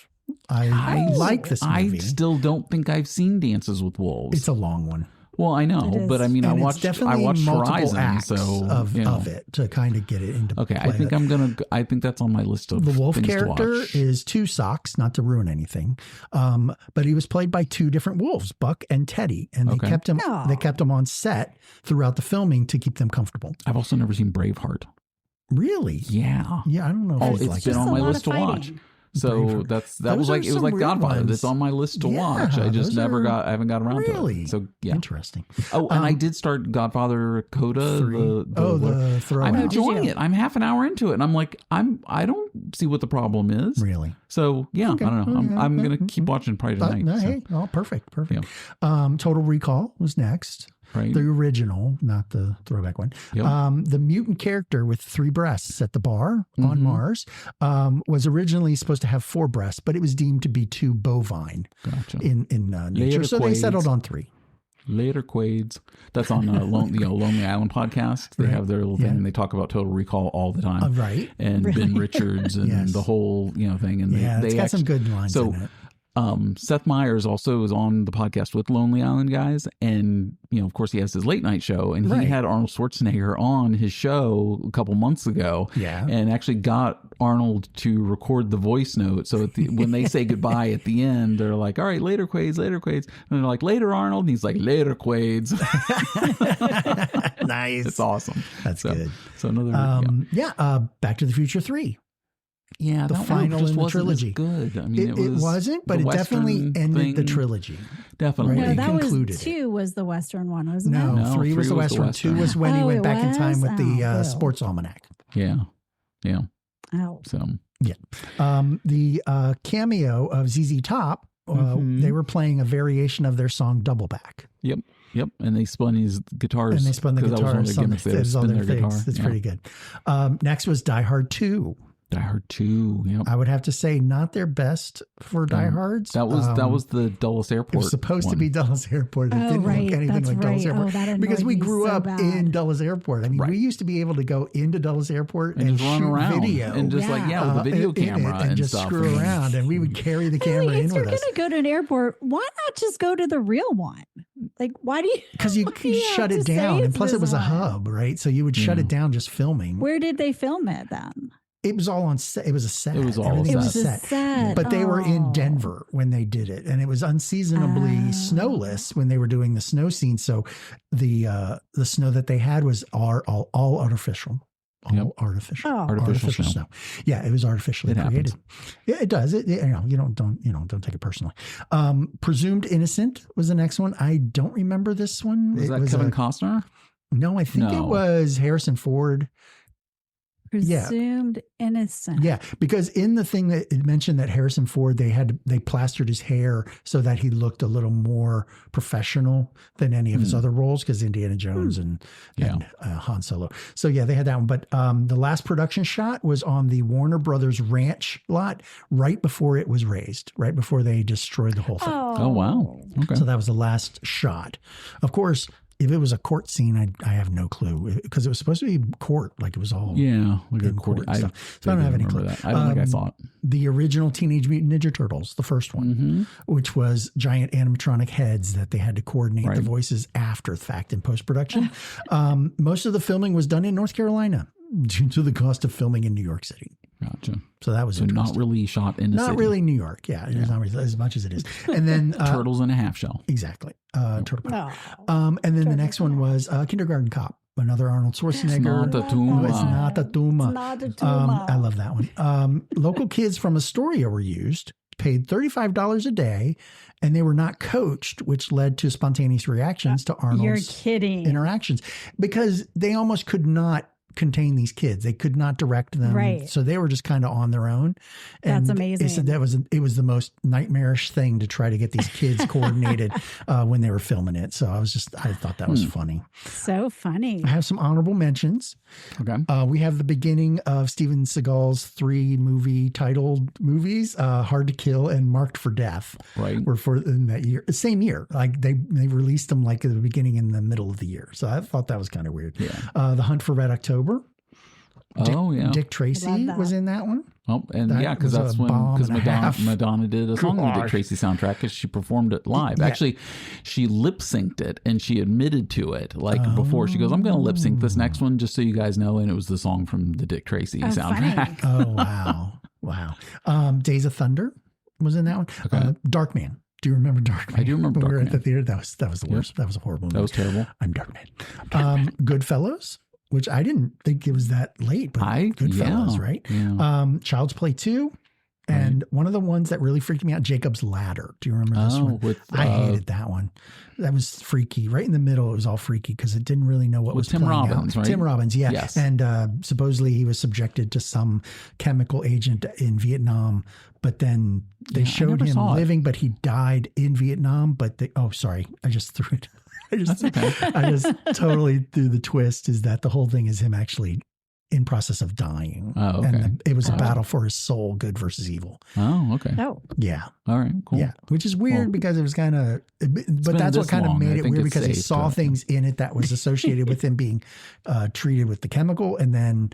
I like this movie. I still don't think I've seen Dances with Wolves. It's a long one. Well, I know, but I mean, and I watched Horizon, acts so of it to kind of get it into. Okay, play. I think that's on my list of the wolf things character to watch. is Two Socks, not to ruin anything, but he was played by two different wolves, Buck and Teddy, and they kept him. They kept him on set throughout the filming to keep them comfortable. I've also never seen Braveheart. Really? Yeah. Yeah, I don't know. If it's been on my list to watch. So Braveheart. that was like, it was like Godfather. Ones. It's on my list to watch. I just I haven't got around to it. So yeah. Interesting. Oh, and I did start Godfather Coda. The throwback. I'm enjoying it. I'm half an hour into it and I'm like, I don't see what the problem is. Really? So yeah, I don't know. I'm going to keep watching probably tonight. No, hey, perfect. Yeah. Total Recall was next. Right. The original, not the throwback one. Yep. The mutant character with 3 breasts at the bar on Mars was originally supposed to have 4 breasts, but it was deemed to be too bovine in nature. So they settled on 3. Later Quades. That's on Lonely Island podcast. They have their little thing and they talk about Total Recall all the time. Right. And Ben Richards and the whole thing. And it's got some good lines in it. Seth Meyers also is on the podcast with Lonely Island guys. And, of course, he has his late night show. And he had Arnold Schwarzenegger on his show a couple months ago. Yeah. And actually got Arnold to record the voice note. So when they say goodbye at the end, they're like, all right, later, Quades, later, Quades. And they're like, later, Arnold. And he's like, later, Quades. Nice. It's awesome. That's good. So another, Back to the Future 3. Yeah, the final in the trilogy. Good. I mean, it wasn't, but it definitely ended the trilogy. Definitely. No, that was 2 was the Western one, wasn't it? No, 3 was the Western. 2 was when he went back in time with the sports almanac. Yeah. Yeah. Oh. So. Yeah. The cameo of ZZ Top, they were playing a variation of their song Double Back. Yep. And they spun his guitars. And they spun the guitars. It's pretty good. Next was Die Hard 2. Die Hard 2. Yep. I would have to say not their best for Die Hards. That was the Dulles Airport. It was supposed to be Dulles Airport. It didn't look anything like Dulles Airport. Because we grew up in Dulles Airport. I mean, we used to be able to go into Dulles Airport and just run shoot around video. And just with a video camera and just stuff. Screw around. And we would carry the camera in with us. If you're going to go to an airport, why not just go to the real one? Like, why do you? Because you could shut it down. And plus it was a hub, right? So you would shut it down just filming. Where did they film it then? It was all on set. It was a set. It was all Everything was a set. But they were in Denver when they did it. And it was unseasonably snowless when they were doing the snow scene. So the snow that they had was all artificial. Artificial snow. Yeah, it was artificially created. Yeah, it does. Don't take it personally. Presumed Innocent was the next one. I don't remember this one. Was that Kevin Costner? No, I think it was Harrison Ford. Presumed innocent. Yeah, because in the thing that it mentioned that Harrison Ford, they plastered his hair so that he looked a little more professional than any of his other roles, because Indiana Jones and Han Solo. So yeah, they had that one. But the last production shot was on the Warner Brothers ranch lot right before it was razed, right before they destroyed the whole thing. Oh wow. Okay. So that was the last shot. Of course, if it was a court scene, I have no clue, because it was supposed to be court, like it was all like a court stuff. So I don't have any clue. That. I don't think I saw it. The original Teenage Mutant Ninja Turtles, the first one, which was giant animatronic heads that they had to coordinate the voices after the fact in post-production. Most of the filming was done in North Carolina due to the cost of filming in New York City. Gotcha. So that was not really shot in the city. Not really New York. Yeah, it's not really, as much as it is. And then Turtles in a Half Shell. Exactly. Turtle Power. And then the next one was Kindergarten Cop. Another Arnold Schwarzenegger. It's not a tumor. It's not a tumor. It's not a tumor. I love that one. Local kids from Astoria were used, paid $35 a day, and they were not coached, which led to spontaneous reactions to Arnold's interactions, because they almost could not contain these kids. They could not direct them. Right. So they were just kind of on their own. And that's amazing. They said it was the most nightmarish thing to try to get these kids coordinated when they were filming it. So I thought that was funny. So funny. I have some honorable mentions. Okay. We have the beginning of Steven Seagal's 3 movie titled movies, Hard to Kill and Marked for Death. Right. Were in that year, same year. Like they released them like at the beginning and the middle of the year. So I thought that was kind of weird. Yeah. The Hunt for Red October. Dick Tracy was in that one. Oh, and That because was that's a when bomb and a half. Madonna did a song on the Dick Gosh. Tracy soundtrack because she performed it live. Yeah. Actually, she lip synced it and she admitted to it before. She goes, "I'm going to lip sync this next one just so you guys know," and it was the song from the Dick Tracy soundtrack. Oh wow. Days of Thunder was in that one. Okay. Darkman. Do you remember Darkman? I do remember when we were at Darkman. the theater. That was the worst. That was a horrible movie. That was terrible. I'm Darkman. Goodfellas, which I didn't think it was that late, but Goodfellas, right? Yeah. Child's Play 2. And one of the ones that really freaked me out, Jacob's Ladder. Do you remember this one? I hated that one. That was freaky. Right in the middle, it was all freaky because it didn't really know what was Tim playing Robbins, out. right? Tim Robbins, yeah. Yes. And supposedly he was subjected to some chemical agent in Vietnam, but then they showed him living, but he died in Vietnam. But sorry, I just threw it. I just totally threw the twist. Is that the whole thing is him actually in process of dying. Oh, okay. And it was a battle for his soul, good versus evil. Oh, okay. Oh. Yeah. All right, cool. Yeah, which is weird because it was kind of, but that's what kind of made it weird because he saw things in it that was associated with him being treated with the chemical and then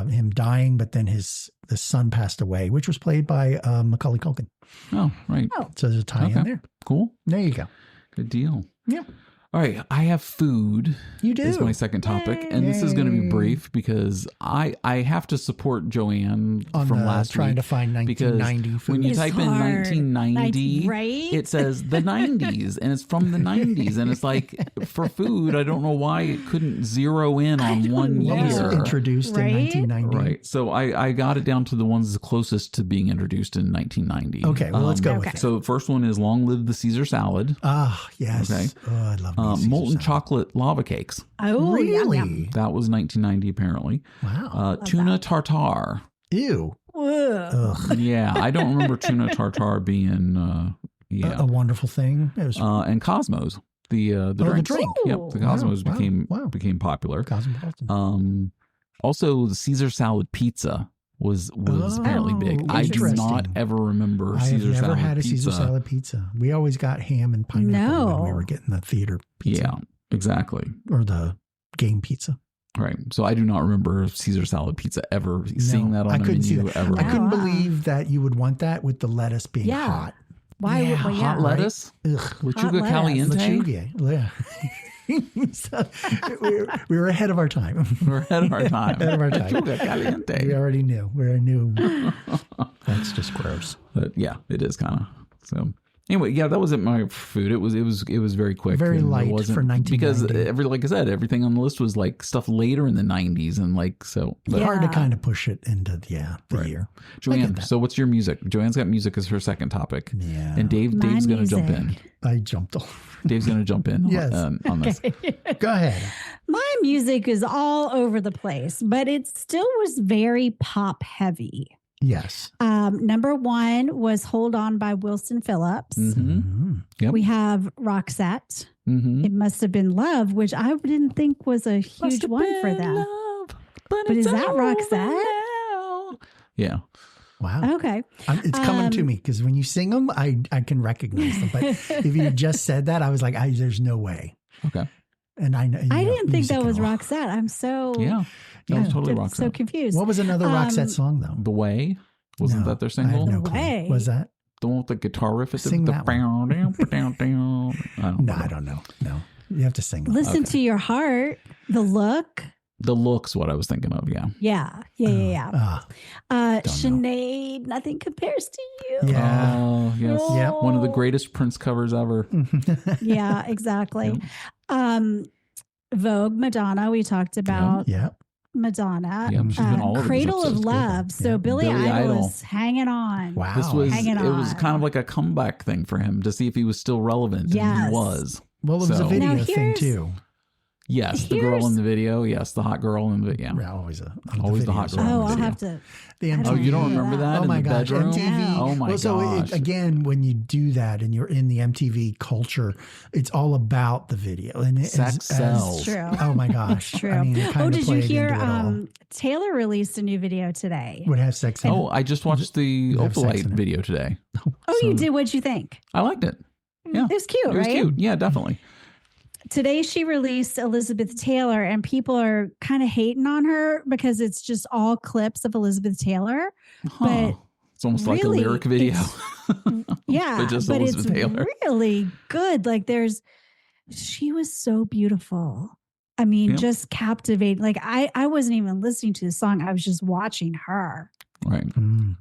him dying, but then the son passed away, which was played by Macaulay Culkin. Oh, right. Oh. So there's a tie in there. Cool. There you go. Good deal. Yeah. All right, I have food. You do. Is my second topic, and this is going to be brief because I have to support Joanne from last trying week to find 1990 because food. when you type in 1990, right? it says the 90s, and it's from the 90s, and it's like for food, I don't know why it couldn't zero in on one What was year. introduced in 1990? Right, so I got it down to the ones closest to being introduced in 1990. Okay, well let's go with it. So the first one is Long Live the Caesar Salad. Ah, yes. Okay. Oh, I love Caesar molten salad. chocolate lava cakes. Oh, really? yum. That was 1990 apparently. Wow. Tuna tartare. Ew. Ugh. Yeah, I don't remember tuna tartare being a wonderful thing. It was and Cosmos. The drinks. drink. Yep, the Cosmos Wow. became popular. Cosmopolitan. Also the Caesar salad pizza was apparently big. I do not ever remember I have Caesar never salad had a pizza. Caesar salad pizza. We always got ham and pineapple when we were getting the theater pizza. Yeah, exactly. Or the game pizza. Right. So I do not remember Caesar salad pizza ever seeing that on a menu ever. I couldn't believe that you would want that with the lettuce being hot. Why would hot lettuce? Ugh. Lechuga caliente? Lechuga, yeah. So, we were ahead of our time. We're ahead of our time. Lechuga caliente. We already knew. We already knew. That's just gross. But yeah, it is kind of. So anyway, yeah, that wasn't my food. It was very quick. Very and light for 1990. Because like I said, everything on the list was like stuff later in the 90s and like so. But hard to kind of push it into the year. Joanne, so what's your music? Joanne's got music as her second topic. Yeah. And Dave's going to jump in. I jumped off. Dave's going to jump in Yes. on this. Go ahead. My music is all over the place, but it still was very pop heavy. Yes. Number one was Hold On by Wilson Phillips. Mm-hmm. Yep. We have Roxette. Mm-hmm. It Must Have Been Love, which I didn't think was a huge one for them. Love, but is that Roxette? Yeah. Wow. Okay. It's coming to me because when you sing them, I can recognize them. But if you just said that, I was like, there's no way. Okay. And I didn't think that was Roxette. I'm so that was totally Roxette. So confused. What was another Roxette song though? The Way? Wasn't that their single? I have no The clue. Way. Was that? The one with the guitar riff at Sing the that one. I don't know. No, you have to sing. Listen to Your Heart. The Look. The Look's what I was thinking of. Yeah. Yeah. Sinead, Nothing Compares to You. Yeah. Oh, yes. Yep. One of the greatest Prince covers ever. Yeah, exactly. Vogue, Madonna. We talked about Madonna. Yeah, she's been all over Cradle these of episodes. Love. So Billy Idol is hanging on. Wow. This was Hanging it was on. kind of like a comeback thing for him to see if he was still relevant. Yes. And he was. Well, it was a video Now thing here's- too. Yes, the girl in the video. Yes, the hot girl in the video. Yeah, always the hot girl. Oh, I'll video. have to. The I MTV. don't Oh, you don't remember that? Oh in my the gosh, bedroom? MTV. Oh my gosh. Again, when you do that and you're in the MTV culture, it's all about the video and Sex sells. True. Oh my gosh, True. I mean, it kinda Did you played hear? into it all. Taylor released a new video today. Would have sex in it. Oh, I just watched the have sex Opalite in it. video today. Oh, you did? What'd you think? I liked it. Yeah, It was cute, it was right? cute. Yeah, definitely. today she released Elizabeth Taylor, and people are kind of hating on her because it's just all clips of Elizabeth Taylor. But it's almost really, like a lyric video. Yeah, but it's Taylor. really good. Like she was so beautiful. I mean, just captivating. Like I wasn't even listening to the song. I was just watching her. Right.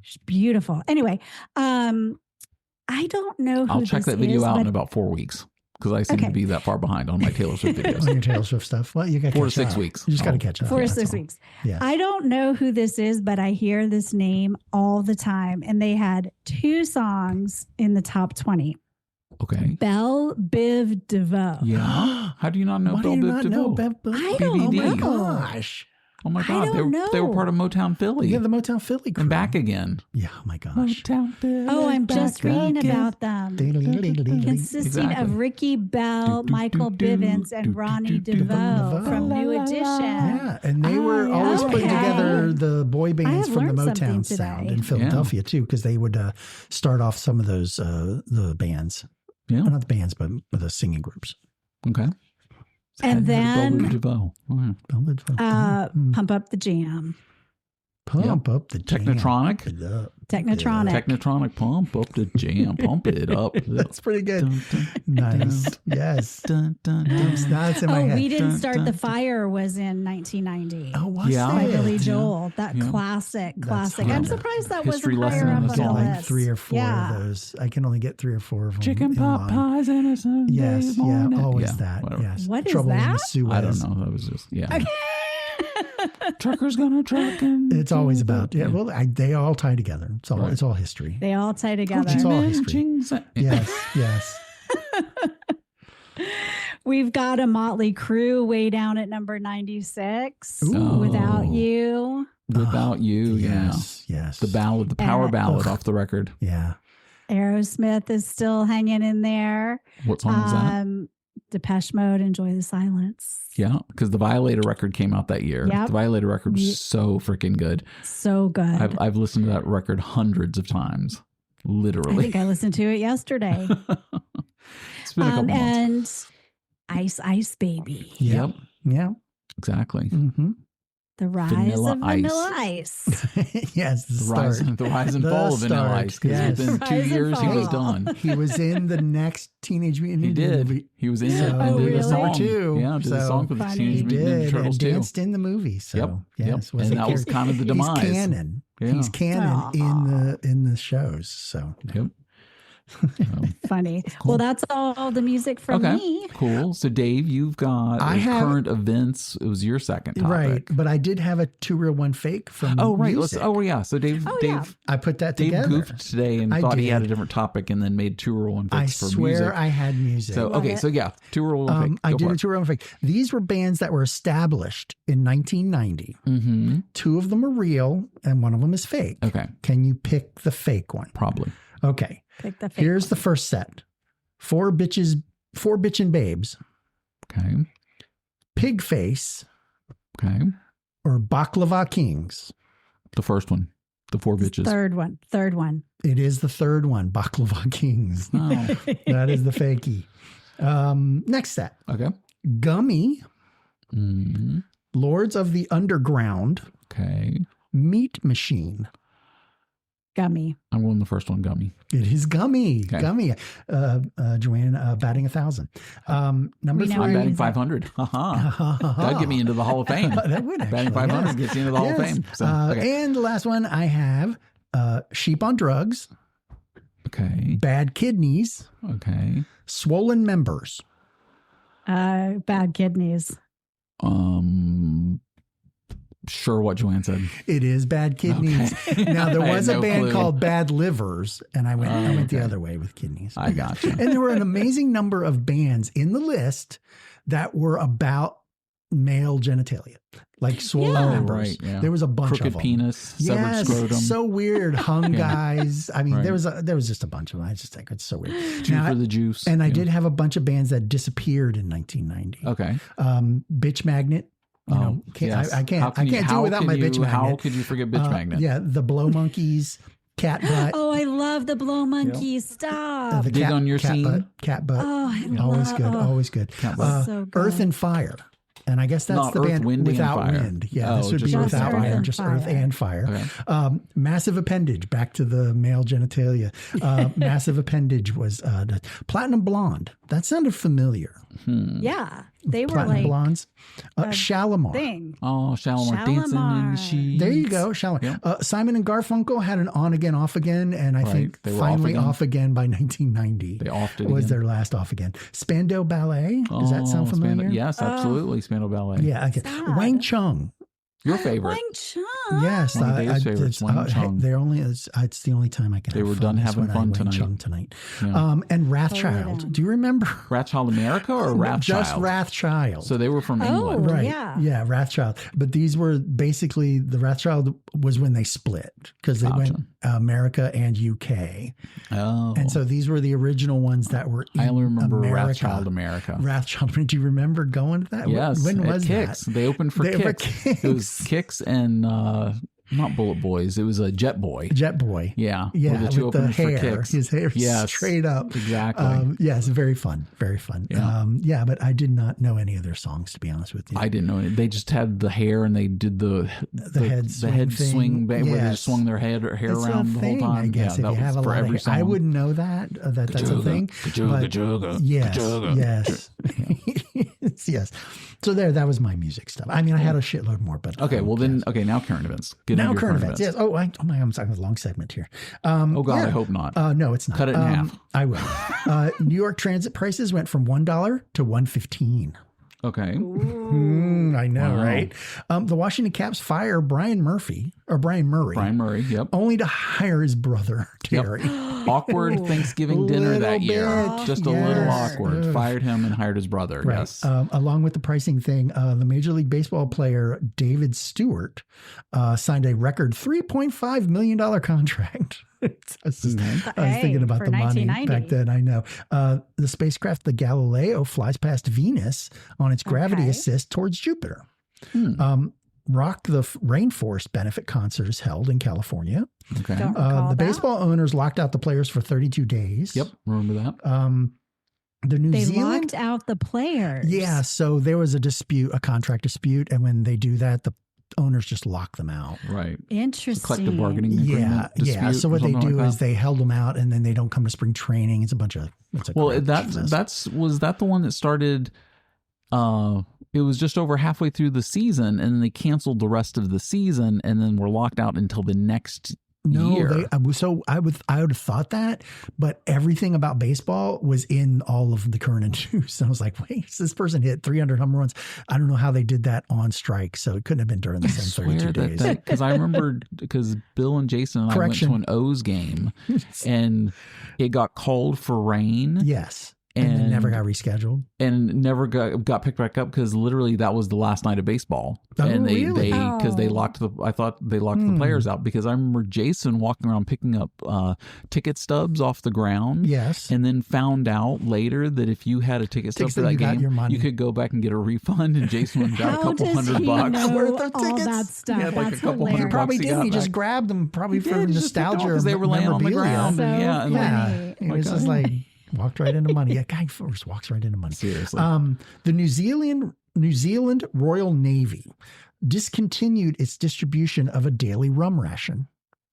She's beautiful. Anyway, I don't know who I'll check that video out in about 4 weeks because I seem to be that far behind on my Taylor Swift videos. On your Taylor Swift stuff. Well, you got 4 to 6 weeks. You just got to catch up. 4 to 6 weeks. Yeah. I don't know who this is, but I hear this name all the time. And they had 2 songs in the top 20. Okay. Belle Biv DeVoe. Yeah. How do you not know What Belle do you Biv not DeVoe? know I don't know. Oh my gosh. Oh my God. don't They were know. part of Motown Philly. Yeah, the Motown Philly crew. And back again. Yeah, oh my gosh. Motown Philly. Oh, I'm just reading about them. Consisting of Ricky Bell, Michael Bivins, and Ronnie DeVoe from New Edition. Yeah, and they were always putting together the boy bands from the Motown sound in Philadelphia too, because they would start off some of those the bands. Yeah. Well, not the bands, but the singing groups. Okay. And then Belle Biv DeVoe. Pump Up the Jam. Pump up the jam. Technotronic. Technotronic. Pump up the jam. Pump it up. That's pretty good. Dun, dun, Nice. dun, Yes. dun, dun, dun. That's in my head. We Didn't Start the Fire was in 1990. Oh, what's Yeah. By that? Billy Joel. That classic. I'm surprised that History wasn't lesson higher on up the on song. the Like list. 3 or 4 Yeah. of those. I can only get 3 or 4 of them. Chicken in pot line. pies and a Sunday Yes, morning. always that. whatever. Yes. What is Trouble in the that? Suez. I don't know. That was just, Okay. Trucker's gonna truck and It's always about well, they all tie together. It's all Right. it's all history. They all tie together. It's all history. Yes. Yes. We've got a Motley Crue way down at number 96. Ooh. Without You. Without You, Yes. Yes. the ballad, the power ballad off the record. Yeah. Aerosmith is still hanging in there. What song is that? Depeche Mode, Enjoy the Silence. Yeah, because the Violator record came out that year. Yep. The Violator record was so freaking good. So good. I've listened to that record hundreds of times, I literally. think I listened to it yesterday. It's been a couple months. And Ice Baby. Yep, Yeah. exactly. Mm-hmm. The Rise Vanilla of Vanilla Ice. Yes. The rise and The fall of Vanilla start, Ice. Because yes. within The 2 rise and years, he was fall. done. He was in the next Teenage Mutant He Ninja did. movie. He was in So, it and did really? the song. too. Yeah, did the So, song for the Funny. Teenage He Mutant Ninja did, Turtles and too. danced in the movie. So, Yep. yes. And that was kind of the demise. He's canon. Yeah. He's canon in the shows. So, Yep. Funny. Well, that's all the music from me. Cool. So, Dave, you've got current events. It was your second topic. Right. But I did have a 2 Real 1 Fake from music. So Dave I put that Dave together. goofed today and thought he had a different topic and then made 2 Real 1 I Fakes for swear music. I had music. So, okay. So, yeah, 2 Real 1 Fake. I Go did for a it. 2 Real 1 Fake. These were bands that were established in 1990. Mm-hmm. 2 of them are real and 1 of them is fake. Okay. Can you pick the fake one? Probably. Okay. Pick the fake Here's one. the first set. 4 bitchin' babes, Okay. Pig Face, Okay. or Baklava Kings. The first one. The 4 bitches. Third one. It is the third one, Baklava Kings. Oh, That is the fakie. Next set. okay. Gummy, Mm-hmm. Lords of the Underground, Okay. Meat Machine. Gummy. I'm going the first one, Gummy. It is Gummy. Okay. Gummy. Joanne batting 1,000. Number We know 3. I'm batting 500. That'd get me into the Hall of Fame. That would actually. Batting 500 yes. gets you into the Hall of Yes. Fame. So, okay. And the last one I have Sheep on Drugs, Okay. Bad Kidneys, Okay. Swollen Members. Bad Kidneys. Sure what Joanne said. It is Bad Kidneys. Okay. Now, there I had was a no band clue. called Bad Livers, and I went the okay. other way with Kidneys. I got you. And there were an amazing number of bands in the list that were about male genitalia, like swollen Yeah. members. Right, yeah. There was a bunch of Crooked them. penis, severed Yes, scrotum. so weird. Hung Yeah. guys. I mean, Right. there was just a bunch of them. I just think it's so weird. Two Now, for the juice. and I Yeah. did have a bunch of bands that disappeared in 1990. Okay. Bitch Magnet. You know, yes. I can't do it How without could my you- Bitch Magnet. How could you forget Bitch Magnet? Yeah, the Blow Monkeys, cat butt. Oh, I love the blow monkey. Stop. The Dig on your cat scene. cat butt. Oh, I always love, good. oh, Always good. so good. Earth and Fire. And I guess that's Not the Earth, band Wind, and without Fire. wind. Yeah, this would be just without Earth fire, and just Fire. earth and fire. Okay. Massive Appendage, back to the male genitalia. Massive Appendage was the Platinum Blonde. That sounded familiar. Yeah. They were Platinum like Blondes. Shalimar. thing. Oh, Shalimar dancing in the sheets. There you go, Shalimar. Yep. Simon and Garfunkel had an on again, off again, and I think they were finally off again. by 1990. They offed it was again. their last off again. Spandau Ballet. Does that sound familiar? Yes, absolutely. Spandau Ballet. Yeah. Okay. Sad. Wang Chung. Your favorite. Wang Chung. Yes, One of Dave's favorites, Wang Chung. They're only. It's the only time I can. They have were fun done is having when I fun Wang tonight. Chung tonight. Yeah. And Wrathchild. Do you remember? Wrathchild America or Wrathchild? Just Wrathchild. So they were from Oh, England. Right. Yeah. Wrathchild. But these were basically the Wrathchild was when they split because they went America and UK. Oh. And so these were the original ones that were in I only remember America. Wrathchild America. Wrathchild. Do you remember going to that? Yes. When was Kicks. that? They opened for They were Kicks. Kicks. It was Kicks and not Bullet Boys. It was a Jet Boy. Jet Boy. Yeah. Yeah, Were the two with the openers for hair. Kicks. His hair Yes. straight up. Exactly. Yes, very fun. Very fun. Yeah. But I did not know any of their songs, to be honest with you. I didn't know it. They just had the hair and they did the head swing where they Yes. just swung their hair It's around a the thing, whole time. I guess, yeah, if that you have was a for lot every of song. I wouldn't know that's a thing. Kajuga, Yes. Yes. So that was my music stuff. I mean, I had a shitload more, but Okay, well then, now current events. Get now into your current events. Yes. Oh my God, I'm talking a long segment here. Oh God, I hope not. No, it's not. Cut it in half. I will. New York transit prices went from $1 to $1.15. Okay. I know, Wow. right? The Washington Caps fire Brian Murray, Brian Murray, yep. only to hire his brother Terry. Awkward Thanksgiving dinner Little that year. bit, Just a little yes. awkward. Ugh. Fired him and hired his brother. Right. Yes. Along with the pricing thing, the Major League Baseball player David Stewart signed a record $3.5 million contract. I was thinking about for the money 1990. back then. I know. The spacecraft, the Galileo, flies past Venus on its gravity Okay. assist towards Jupiter. Rock the Rainforest benefit concert is held in California. Okay. Don't recall The that. baseball owners locked out the players for 32 days. Yep. Remember that? The New They Zealand. locked out the players. Yeah, so there was a contract dispute, and when they do that, the owners just lock them out. Right. Interesting. Collective bargaining agreement. Yeah. So what they do is they held them out, and then they don't come to spring training. It's a bunch of Well, crap mess. was that the one that started? It was just over halfway through the season, and then they canceled the rest of the season, and then were locked out until the next year. I would have thought that, but everything about baseball was in all of the current news. I was like, wait, this person hit 300 home runs. I don't know how they did that on strike, so it couldn't have been during the same 32 days. Because I remember because Bill and Jason and I went to an O's game, and it got called for rain. Yes. And it never got rescheduled. And never got picked back up because literally that was the last night of baseball. Oh, and really? Because they locked I thought they locked the players out because I remember Jason walking around picking up ticket stubs off the ground. Yes. And then found out later that if you had a ticket stub for that game, you could go back and get a refund. And Jason went and got a couple $100 worth of all tickets. that stuff. Yeah, like That's a couple hilarious. $100 Probably he did. got He just back. grabbed them probably for He just picked them up nostalgia. 'cause they were laying on the memorabilia. ground. So and funny. It was just like walked right into money. A guy first walks right into money. Seriously. The New Zealand Royal Navy discontinued its distribution of a daily rum ration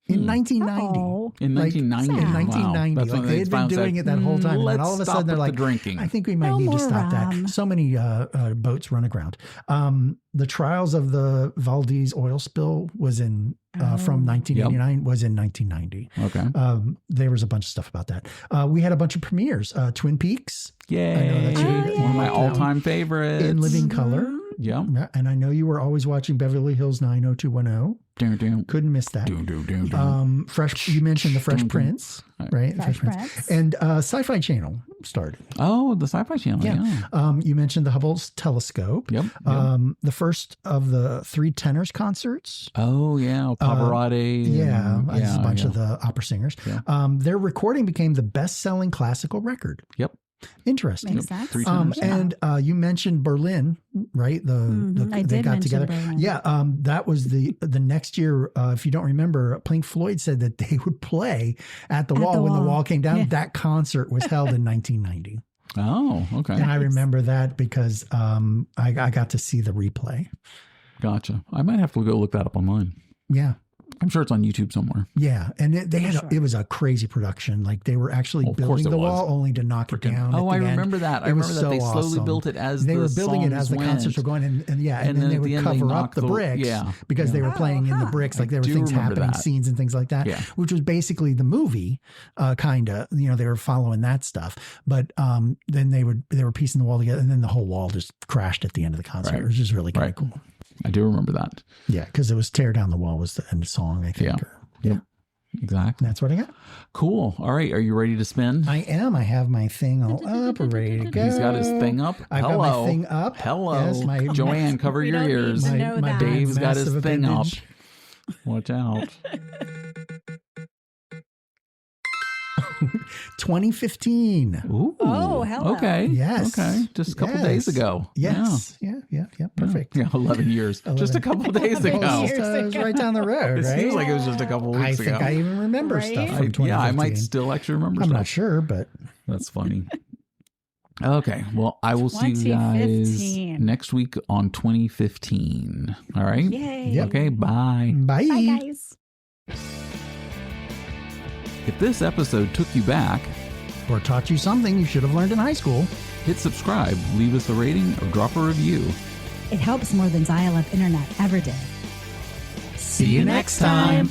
in 1990. Oh. In 1990. In 1990. Wow. That's Like when they had been finally doing said, it that whole time. And then all of a let's sudden they're stop like, with the drinking. I think we might No need to more stop rum. that. So many boats run aground. The trials of the Valdez oil spill was in from 1989 was in 1990. Okay. There was a bunch of stuff about that. We had a bunch of premieres. Twin Peaks. Yay. I know that's One of my yay. all-time favorites. In living color. Yeah. And I know you were always watching Beverly Hills 90210. Couldn't miss that. Fresh. You mentioned the Fresh Prince, right? Fresh Prince. And Sci-Fi Channel started. Oh, the Sci-Fi Channel. Yeah. You mentioned the Hubble telescope. Yep. The first of the three tenors concerts. Oh yeah, Pavarotti. A bunch of the opera singers. Yeah. Their recording became the best-selling classical record. Yep. Interesting. Makes sense. 3 times. And you mentioned Berlin, right? I they did got mention together. Berlin. Yeah, that was the next year. If you don't remember, Pink Floyd said that they would play at the wall when the wall came down. Yeah. That concert was held in 1990. Oh, okay. And I remember that because I got to see the replay. Gotcha. I might have to go look that up online. Yeah. I'm sure it's on YouTube somewhere. Yeah, and they had it was a crazy production. Like they were actually building the wall only to knock it down. Oh, I remember that. I remember that they slowly built it as they the were building it as the concerts were going, and then they would cover up the bricks because they were playing in the bricks, like there were things happening, scenes and things like that, which was basically the movie, kind of. You know, they were following that stuff, but then they were piecing the wall together, and then the whole wall just crashed at the end of the concert. Right. It was just really kind of cool. I do remember that. Yeah, because it was "Tear Down the Wall" was the end song, I think. Yeah. Exactly. That's what I got. Cool. All right. Are you ready to spin? I am. I have my thing all up, ready to go. He's got his thing up. I've got my thing up. Hello. Yes, Joanne, cover your ears. My Dave's got his thing up. Watch out. 2015. Ooh. Oh, hello. Okay. Yes. Okay. Just a couple days ago. Yes. Yeah. Perfect. Yeah. 11 years. Just a couple days ago. It was right down the road, right? It seems like it was just a couple weeks ago. I think I even remember stuff from 2015. Yeah, I might still actually remember I'm stuff. not sure, but that's funny. Okay. Well, I will see you guys next week on 2015. All right. Yay. Yep. Okay. Bye. Bye. Bye, guys. If this episode took you back or taught you something you should have learned in high school, hit subscribe, leave us a rating, or drop a review. It helps more than dial-up internet ever did. See you next time.